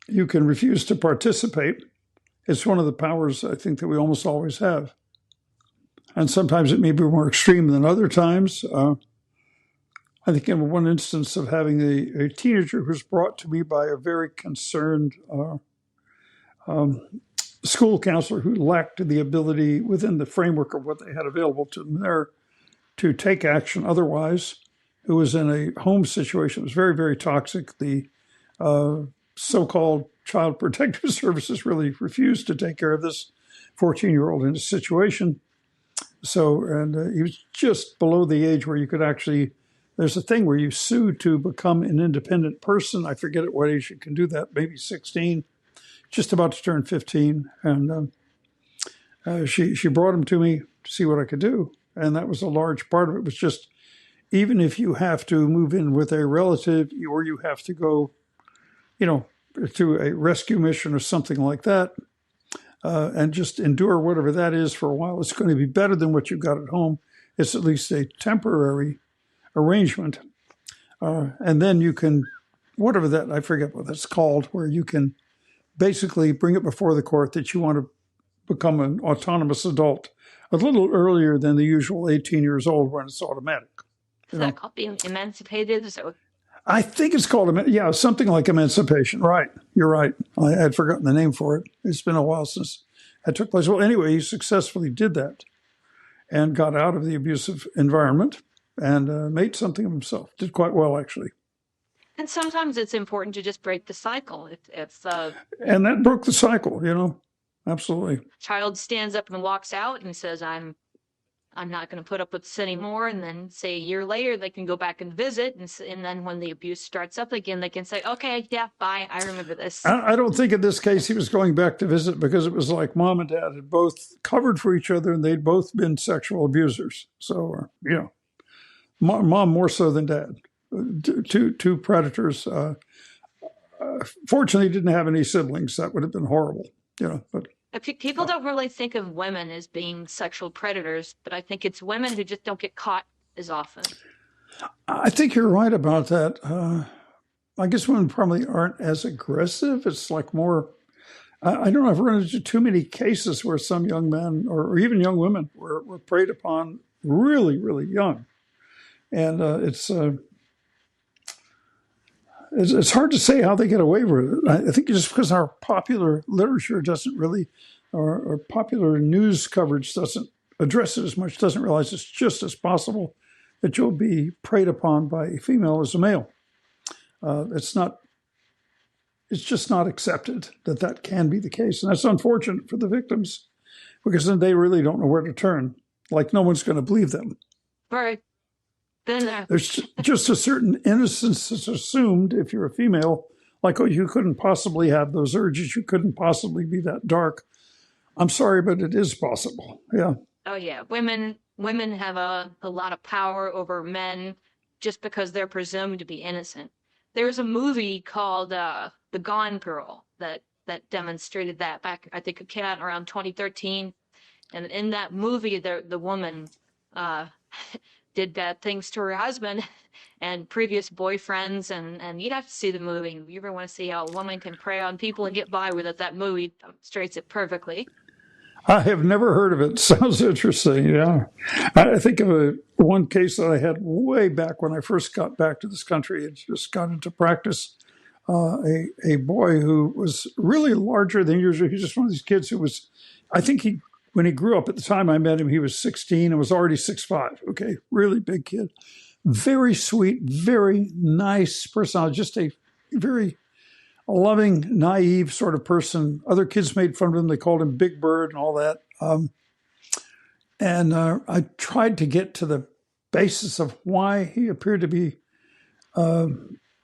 A: You can refuse to participate. It's one of the powers I think that we almost always have. And sometimes it may be more extreme than other times. I think in one instance of having a teenager who was brought to me by a very concerned school counselor who lacked the ability within the framework of what they had available to them there to take action otherwise, who was in a home situation that was very, very toxic. The so-called Child Protective Services really refused to take care of this 14-year-old in a situation. So, and he was just below the age where you could actually, there's a thing where you sue to become an independent person. I forget at what age you can do that, maybe 16, just about to turn 15. And she brought him to me to see what I could do. And that was a large part of it, was just, even if you have to move in with a relative or you have to go, to a rescue mission or something like that, and just endure whatever that is for a while, it's going to be better than what you've got at home. It's at least a temporary arrangement. And then you can, whatever that, I forget what that's called, where you can basically bring it before the court that you want to become an autonomous adult a little earlier than the usual 18 years old when it's automatic.
B: Is that called being emancipated? So
A: I think it's called, something like emancipation. Right. You're right. I had forgotten the name for it. It's been a while since that took place. Well, anyway, he successfully did that and got out of the abusive environment and made something of himself. Did quite well, actually.
B: And sometimes it's important to just break the cycle.
A: And that broke the cycle, absolutely.
B: Child stands up and walks out and says, I'm not going to put up with this anymore. And then say a year later, they can go back and visit. And then when the abuse starts up again, they can say, okay, yeah, bye. I remember this.
A: I don't think in this case he was going back to visit because it was like mom and dad had both covered for each other and they'd both been sexual abusers. So, mom more so than dad. Two predators. Fortunately, didn't have any siblings. That would have been horrible, but.
B: People don't really think of women as being sexual predators, but I think it's women who just don't get caught as often.
A: I think you're right about that. I guess women probably aren't as aggressive. It's like more, I don't know, I've run into too many cases where some young men or even young women were preyed upon really, really young. And it's hard to say how they get away with it. I think just because our popular literature doesn't really, or popular news coverage doesn't address it as much, doesn't realize it's just as possible that you'll be preyed upon by a female as a male. It's just not accepted that can be the case. And that's unfortunate for the victims because then they really don't know where to turn. Like no one's going to believe them.
B: Right.
A: There's just a certain innocence that's assumed if you're a female, like, oh, you couldn't possibly have those urges. You couldn't possibly be that dark. I'm sorry, but it is possible. Yeah.
B: Oh, yeah. Women have a lot of power over men just because they're presumed to be innocent. There's a movie called The Gone Girl that demonstrated that back, I think it came out around 2013. And in that movie, the woman did bad things to her husband and previous boyfriends, and you'd have to see the movie. If you ever want to see how a woman can prey on people and get by with it, that movie demonstrates it perfectly.
A: I have never heard of it. Sounds interesting. Yeah. I think of one case that I had way back when I first got back to this country and just got into practice. A boy who was really larger than usual. He's just one of these kids who was, I think when he grew up at the time I met him, he was 16 and was already 6'5". Okay. Really big kid. Very sweet, very nice personality, just a very loving, naive sort of person. Other kids made fun of him. They called him Big Bird and all that. And I tried to get to the basis of why he appeared to be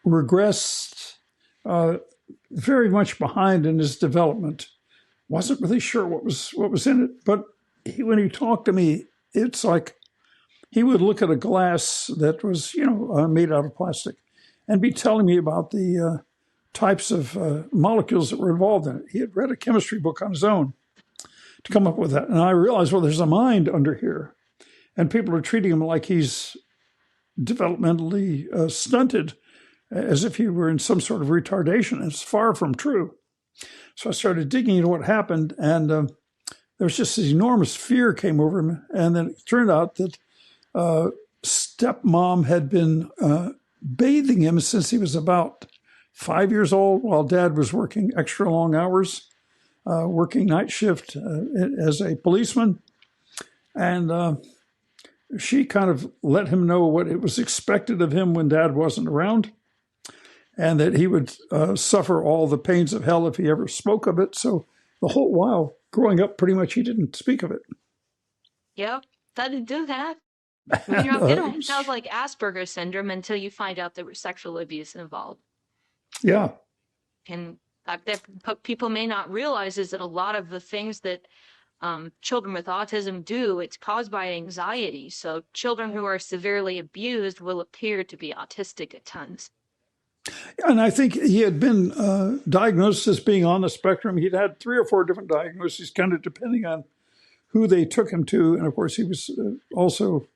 A: regressed, very much behind in his development. Wasn't really sure what was in it. But when he talked to me, it's like he would look at a glass that was, made out of plastic and be telling me about the types of molecules that were involved in it. He had read a chemistry book on his own to come up with that. And I realized, well, there's a mind under here. And people are treating him like he's developmentally stunted, as if he were in some sort of retardation. It's far from true. So I started digging into what happened, and there was just this enormous fear came over him. And then it turned out that stepmom had been bathing him since he was about 5 years old, while Dad was working extra long hours, working night shift as a policeman. And she kind of let him know what it was expected of him when Dad wasn't around, and that he would suffer all the pains of hell if he ever spoke of it. So the whole while growing up, pretty much he didn't speak of it.
B: Yep, that did do that. It sounds like Asperger's syndrome until you find out there was sexual abuse involved.
A: Yeah.
B: And that people may not realize is that a lot of the things that children with autism do, it's caused by anxiety. So children who are severely abused will appear to be autistic at times.
A: And I think he had been diagnosed as being on the spectrum. He'd had 3 or 4 different diagnoses, kind of depending on who they took him to. And of course, he was also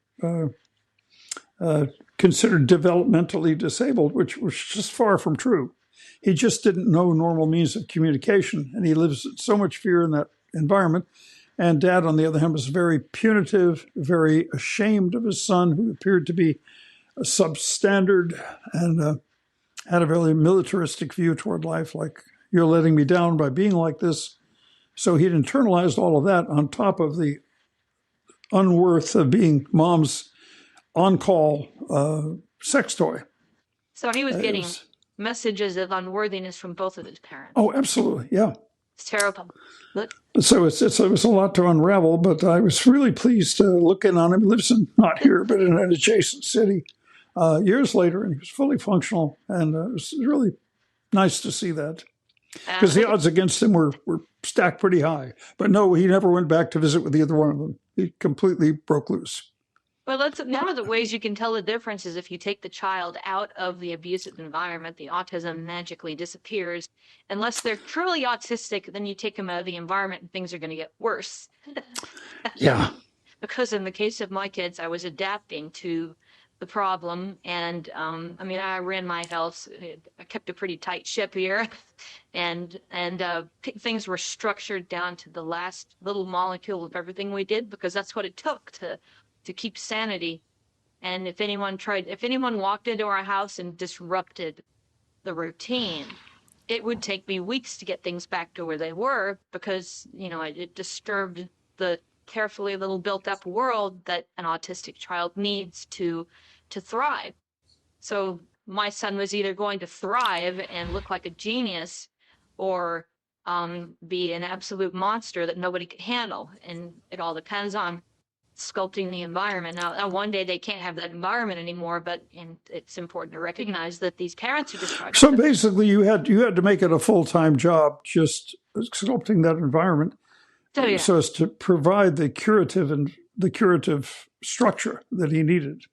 A: considered developmentally disabled, which was just far from true. He just didn't know normal means of communication, and he lives in so much fear in that environment. And Dad, on the other hand, was very punitive, very ashamed of his son, who appeared to be substandard and had a very militaristic view toward life, like, you're letting me down by being like this. So he'd internalized all of that on top of the unworth of being Mom's on-call sex toy.
B: So he was getting messages of unworthiness from both of his parents.
A: Oh, absolutely, yeah.
B: It's terrible. Look.
A: So it was a lot to unravel, but I was really pleased to look in on him. He lives not here, but in an adjacent city years later, and he was fully functional, and it was really nice to see that. Because the odds against him were stacked pretty high. But no, he never went back to visit with either one of them. He completely broke loose.
B: Well, that's one of the ways you can tell the difference is if you take the child out of the abusive environment, the autism magically disappears. Unless they're truly autistic, then you take them out of the environment and things are going to get worse.
A: Yeah.
B: Because in the case of my kids, I was adapting to the problem. And I ran my house. I kept a pretty tight ship here. And things were structured down to the last little molecule of everything we did, because that's what it took to keep sanity. And if anyone walked into our house and disrupted the routine, it would take me weeks to get things back to where they were, because, it disturbed the carefully little built up world that an autistic child needs to thrive. So my son was either going to thrive and look like a genius or be an absolute monster that nobody could handle. And it all depends on sculpting the environment. Now, one day they can't have that environment anymore, and it's important to recognize that these parents are just trying.
A: So basically, you had to make it a full-time job, just sculpting that environment, so as to provide the curative structure that he needed.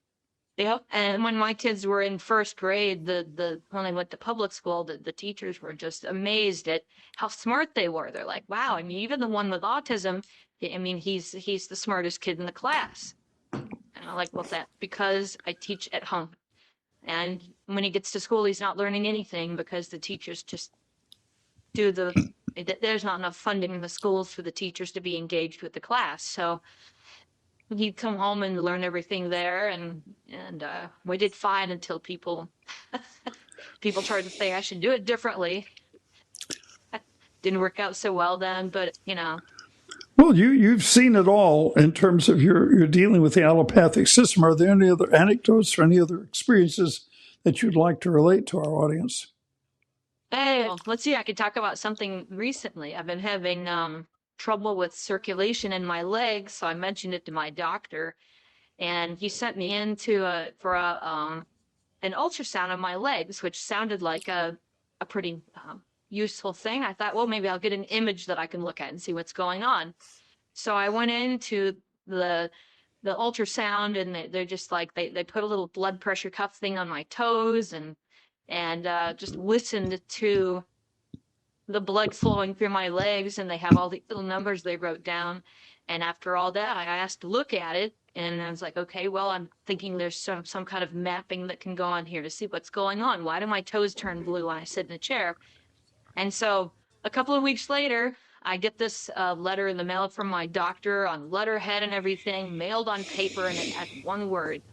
B: Yep. And when my kids were in first grade, when they went to public school, the teachers were just amazed at how smart they were. They're like, wow, even the one with autism, he's the smartest kid in the class. And I'm like, well, that because I teach at home. And when he gets to school, he's not learning anything because the teachers just there's not enough funding in the schools for the teachers to be engaged with the class. So he'd come home and learn everything there, and we did fine until people tried to say I should do it differently. Didn't work out so well then, but
A: Well, you've seen it all in terms of your dealing with the allopathic system. Are there any other anecdotes or any other experiences that you'd like to relate to our audience?
B: hey, well, let's see. I could talk about something recently. I've been having trouble with circulation in my legs, so I mentioned it to my doctor, and he sent me in for an ultrasound of my legs, which sounded like a pretty useful thing. I thought, well, maybe I'll get an image that I can look at and see what's going on. So I went into the ultrasound, and they're just like they put a little blood pressure cuff thing on my toes, and just listened to the blood flowing through my legs, and they have all the little numbers they wrote down. And after all that, I asked to look at it, and I was like, okay, well, I'm thinking there's some kind of mapping that can go on here to see what's going on. Why do my toes turn blue when I sit in a chair? And so a couple of weeks later, I get this letter in the mail from my doctor on letterhead and everything, mailed on paper, and it had one word: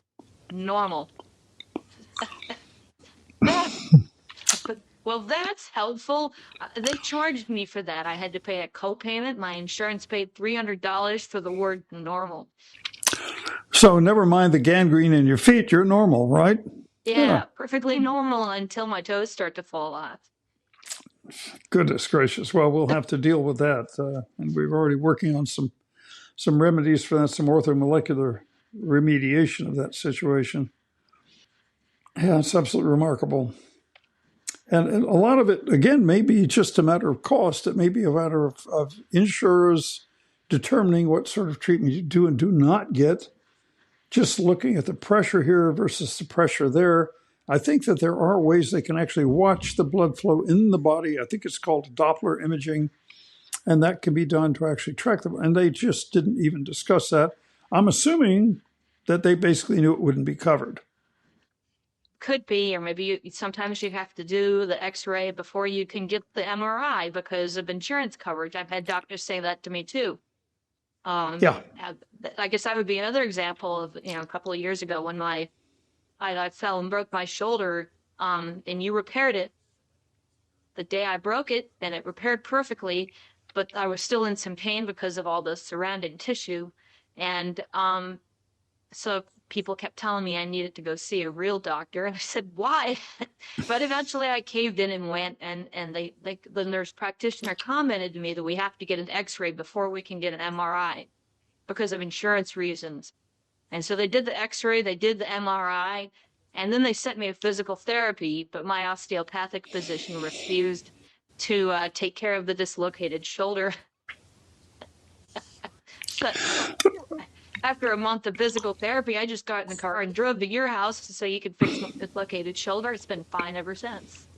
B: normal. Well, that's helpful. They charged me for that. I had to pay a co-payment. My insurance paid $300 for the word normal.
A: So never mind the gangrene in your feet, you're normal, right?
B: Yeah, perfectly normal until my toes start to fall off.
A: Goodness gracious. Well, we'll have to deal with that. And we're already working on some remedies for that, some orthomolecular remediation of that situation. Yeah, it's absolutely remarkable. And a lot of it, again, may be just a matter of cost. It may be a matter of insurers determining what sort of treatment you do and do not get. Just looking at the pressure here versus the pressure there, I think that there are ways they can actually watch the blood flow in the body. I think it's called Doppler imaging, and that can be done to actually track them. And they just didn't even discuss that. I'm assuming that they basically knew it wouldn't be covered.
B: Could be, or maybe sometimes you have to do the x-ray before you can get the MRI because of insurance coverage. I've had doctors say that to me too.
A: Yeah.
B: I guess that would be another example of, a couple of years ago when I fell and broke my shoulder, and you repaired it the day I broke it, and it repaired perfectly, but I was still in some pain because of all the surrounding tissue. And so people kept telling me I needed to go see a real doctor. And I said, why? But eventually I caved in and went, and the nurse practitioner commented to me that we have to get an x-ray before we can get an MRI because of insurance reasons. And so they did the x-ray, they did the MRI, and then they sent me to physical therapy, but my osteopathic physician refused to take care of the dislocated shoulder. So, after a month of physical therapy, I just got in the car and drove to your house so you could fix my dislocated shoulder. It's been fine ever since.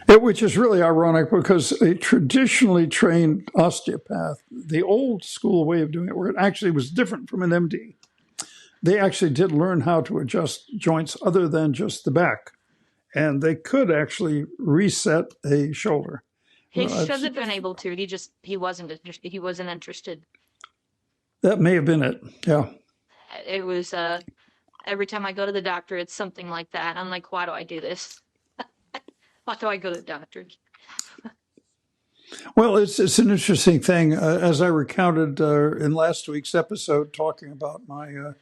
A: Which is really ironic because a traditionally trained osteopath, the old school way of doing it, where it actually was different from an MD, they actually did learn how to adjust joints other than just the back. And they could actually reset a shoulder.
B: He should have been able to. He wasn't interested.
A: That may have been it. Yeah.
B: It was every time I go to the doctor, it's something like that. I'm like, why do I do this? Why do I go to the doctor?
A: Well, it's an interesting thing. As I recounted in last week's episode, talking about my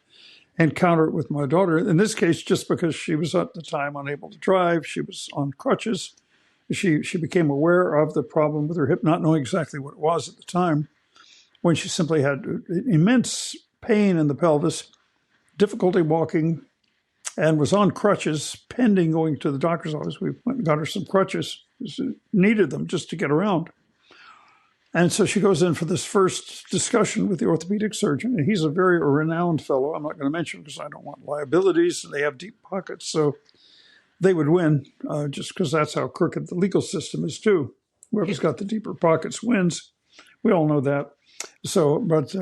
A: encounter with my daughter, in this case, just because she was at the time unable to drive, she was on crutches. She became aware of the problem with her hip, not knowing exactly what it was at the time, when she simply had immense pain in the pelvis, difficulty walking, and was on crutches pending going to the doctor's office. We went and got her some crutches. She needed them just to get around. And so she goes in for this first discussion with the orthopedic surgeon, and he's a very renowned fellow. I'm not going to mention because I don't want liabilities, and they have deep pockets, so they would win just because that's how crooked the legal system is too. Whoever's got the deeper pockets wins. We all know that. So, but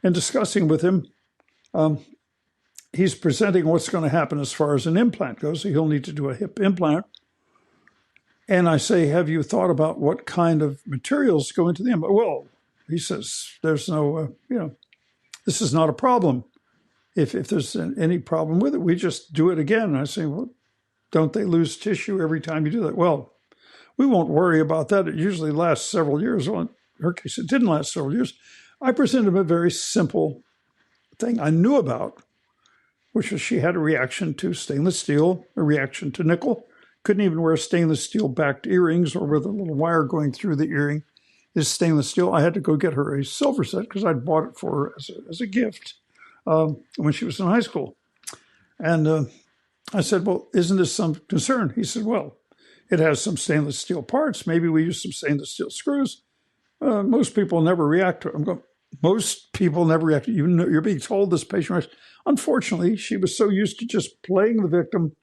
A: in discussing with him, he's presenting what's going to happen as far as an implant goes. So he'll need to do a hip implant. And I say, have you thought about what kind of materials go into the implant? Well, he says, there's no, this is not a problem. If there's any problem with it, we just do it again. And I say, well, don't they lose tissue every time you do that? Well, we won't worry about that. It usually lasts several years. Well, in her case, it didn't last several years. I presented him a very simple thing I knew about, which was she had a reaction to stainless steel, a reaction to nickel. Couldn't even wear stainless steel backed earrings or with a little wire going through the earring is stainless steel. I had to go get her a silver set because I'd bought it for her as a gift when she was in high school. And I said, well, isn't this some concern? He said, well, it has some stainless steel parts. Maybe we use some stainless steel screws. Most people never react to it. I'm going, most people never react to it. You're being told this patient. Unfortunately, she was so used to just playing the victim,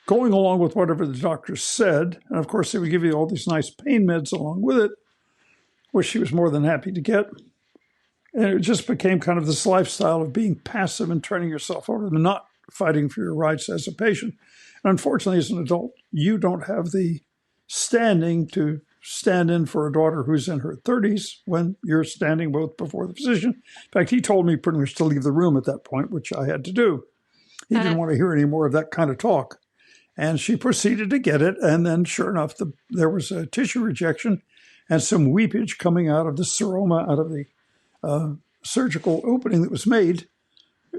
A: going along with whatever the doctor said. And of course, they would give you all these nice pain meds along with it, which she was more than happy to get. And it just became kind of this lifestyle of being passive and turning yourself over and not fighting for your rights as a patient. And unfortunately, as an adult, you don't have the standing to stand in for a daughter who's in her 30s when you're standing both before the physician. In fact, he told me pretty much to leave the room at that point, which I had to do. He didn't want to hear any more of that kind of talk. And she proceeded to get it. And then sure enough, there was a tissue rejection and some weepage coming out of the seroma, out of the surgical opening that was made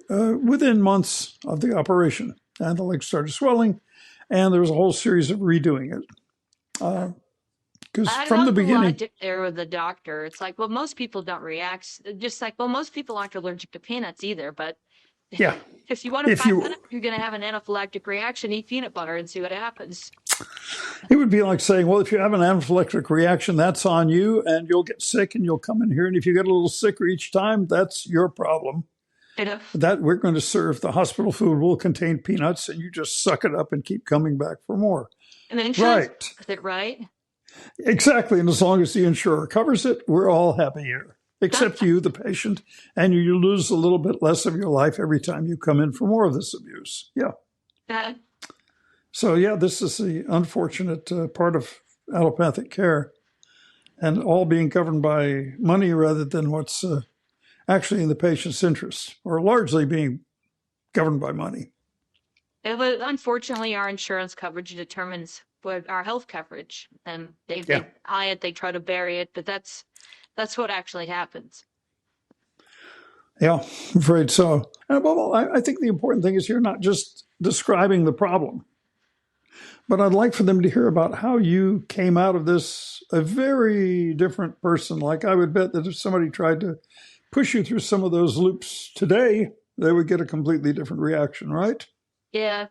A: within months of the operation. And the leg started swelling, and there was a whole series of redoing it. Because from the beginning,
B: there with the doctor, it's like, well, most people don't react. Just like, well, most people aren't allergic to peanuts either. But
A: yeah,
B: if you want to find out if you're going to have an anaphylactic reaction, eat peanut butter and see what happens.
A: It would be like saying, well, if you have an anaphylactic reaction, that's on you, and you'll get sick, and you'll come in here, and if you get a little sicker each time, that's your problem. That we're going to serve the hospital food will contain peanuts, and you just suck it up and keep coming back for more.
B: And the insurance covers it, right?
A: Exactly. And as long as the insurer covers it, we're all happy here, except you, the patient, and you lose a little bit less of your life every time you come in for more of this abuse. Yeah. So, yeah, this is the unfortunate part of allopathic care, and all being governed by money rather than what's actually in the patient's interest, or largely being governed by money.
B: Unfortunately, our insurance coverage determines what our health coverage, and they hide it, they try to bury it, but that's what actually happens.
A: Yeah, I'm afraid so. And above all, I think the important thing is you're not just describing the problem, but I'd like for them to hear about how you came out of this a very different person. Like I would bet that if somebody tried to push you through some of those loops today, they would get a completely different reaction, right?
B: Yeah.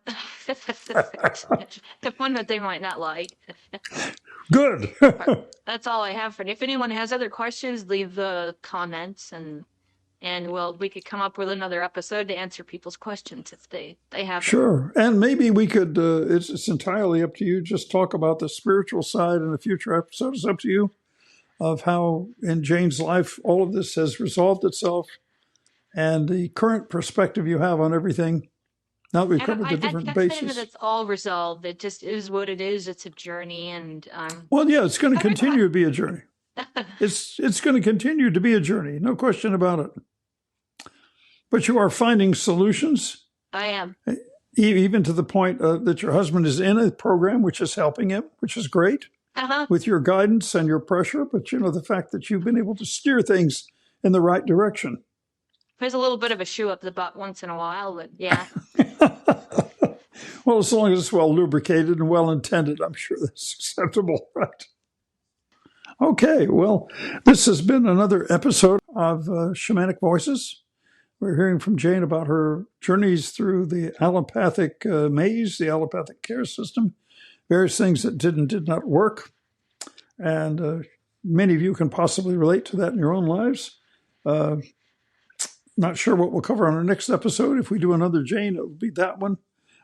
B: The one that they might not like.
A: Good.
B: That's all I have for you. If anyone has other questions, leave the comments and we could come up with another episode to answer people's questions if they have them.
A: Sure. And maybe we could, it's entirely up to you, just talk about the spiritual side in a future episode. It's up to you of how in Jayne's life all of this has resolved itself and the current perspective you have on everything. Now that we've covered the different bases. I can't say that it's
B: all resolved. It just is what it is. It's a journey. And
A: well, yeah, it's going to continue to be a journey. It's going to continue to be a journey. No question about it. But you are finding solutions.
B: I am.
A: Even to the point that your husband is in a program which is helping him, which is great, with your guidance and your pressure. But, the fact that you've been able to steer things in the right direction.
B: There's a little bit of a shoe up the butt once in a while, but yeah.
A: Well, as long as it's well lubricated and well intended, I'm sure that's acceptable, right? Okay, well, this has been another episode of Shamanic Voices. We're hearing from Jayne about her journeys through the allopathic maze, the allopathic care system, various things that did and did not work. And many of you can possibly relate to that in your own lives. Not sure what we'll cover on our next episode. If we do another Jayne, it'll be that one.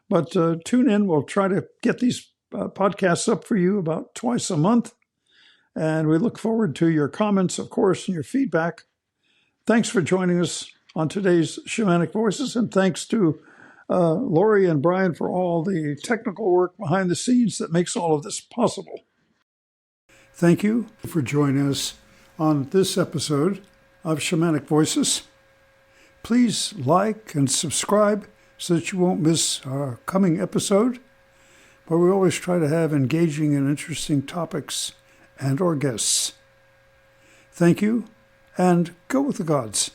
A: But tune in. We'll try to get these podcasts up for you about twice a month. And we look forward to your comments, of course, and your feedback. Thanks for joining us on today's Shamanic Voices, and thanks to Lori and Brian for all the technical work behind the scenes that makes all of this possible. Thank you for joining us on this episode of Shamanic Voices. Please like and subscribe so that you won't miss our coming episode, where we always try to have engaging and interesting topics and or guests. Thank you, and go with the gods.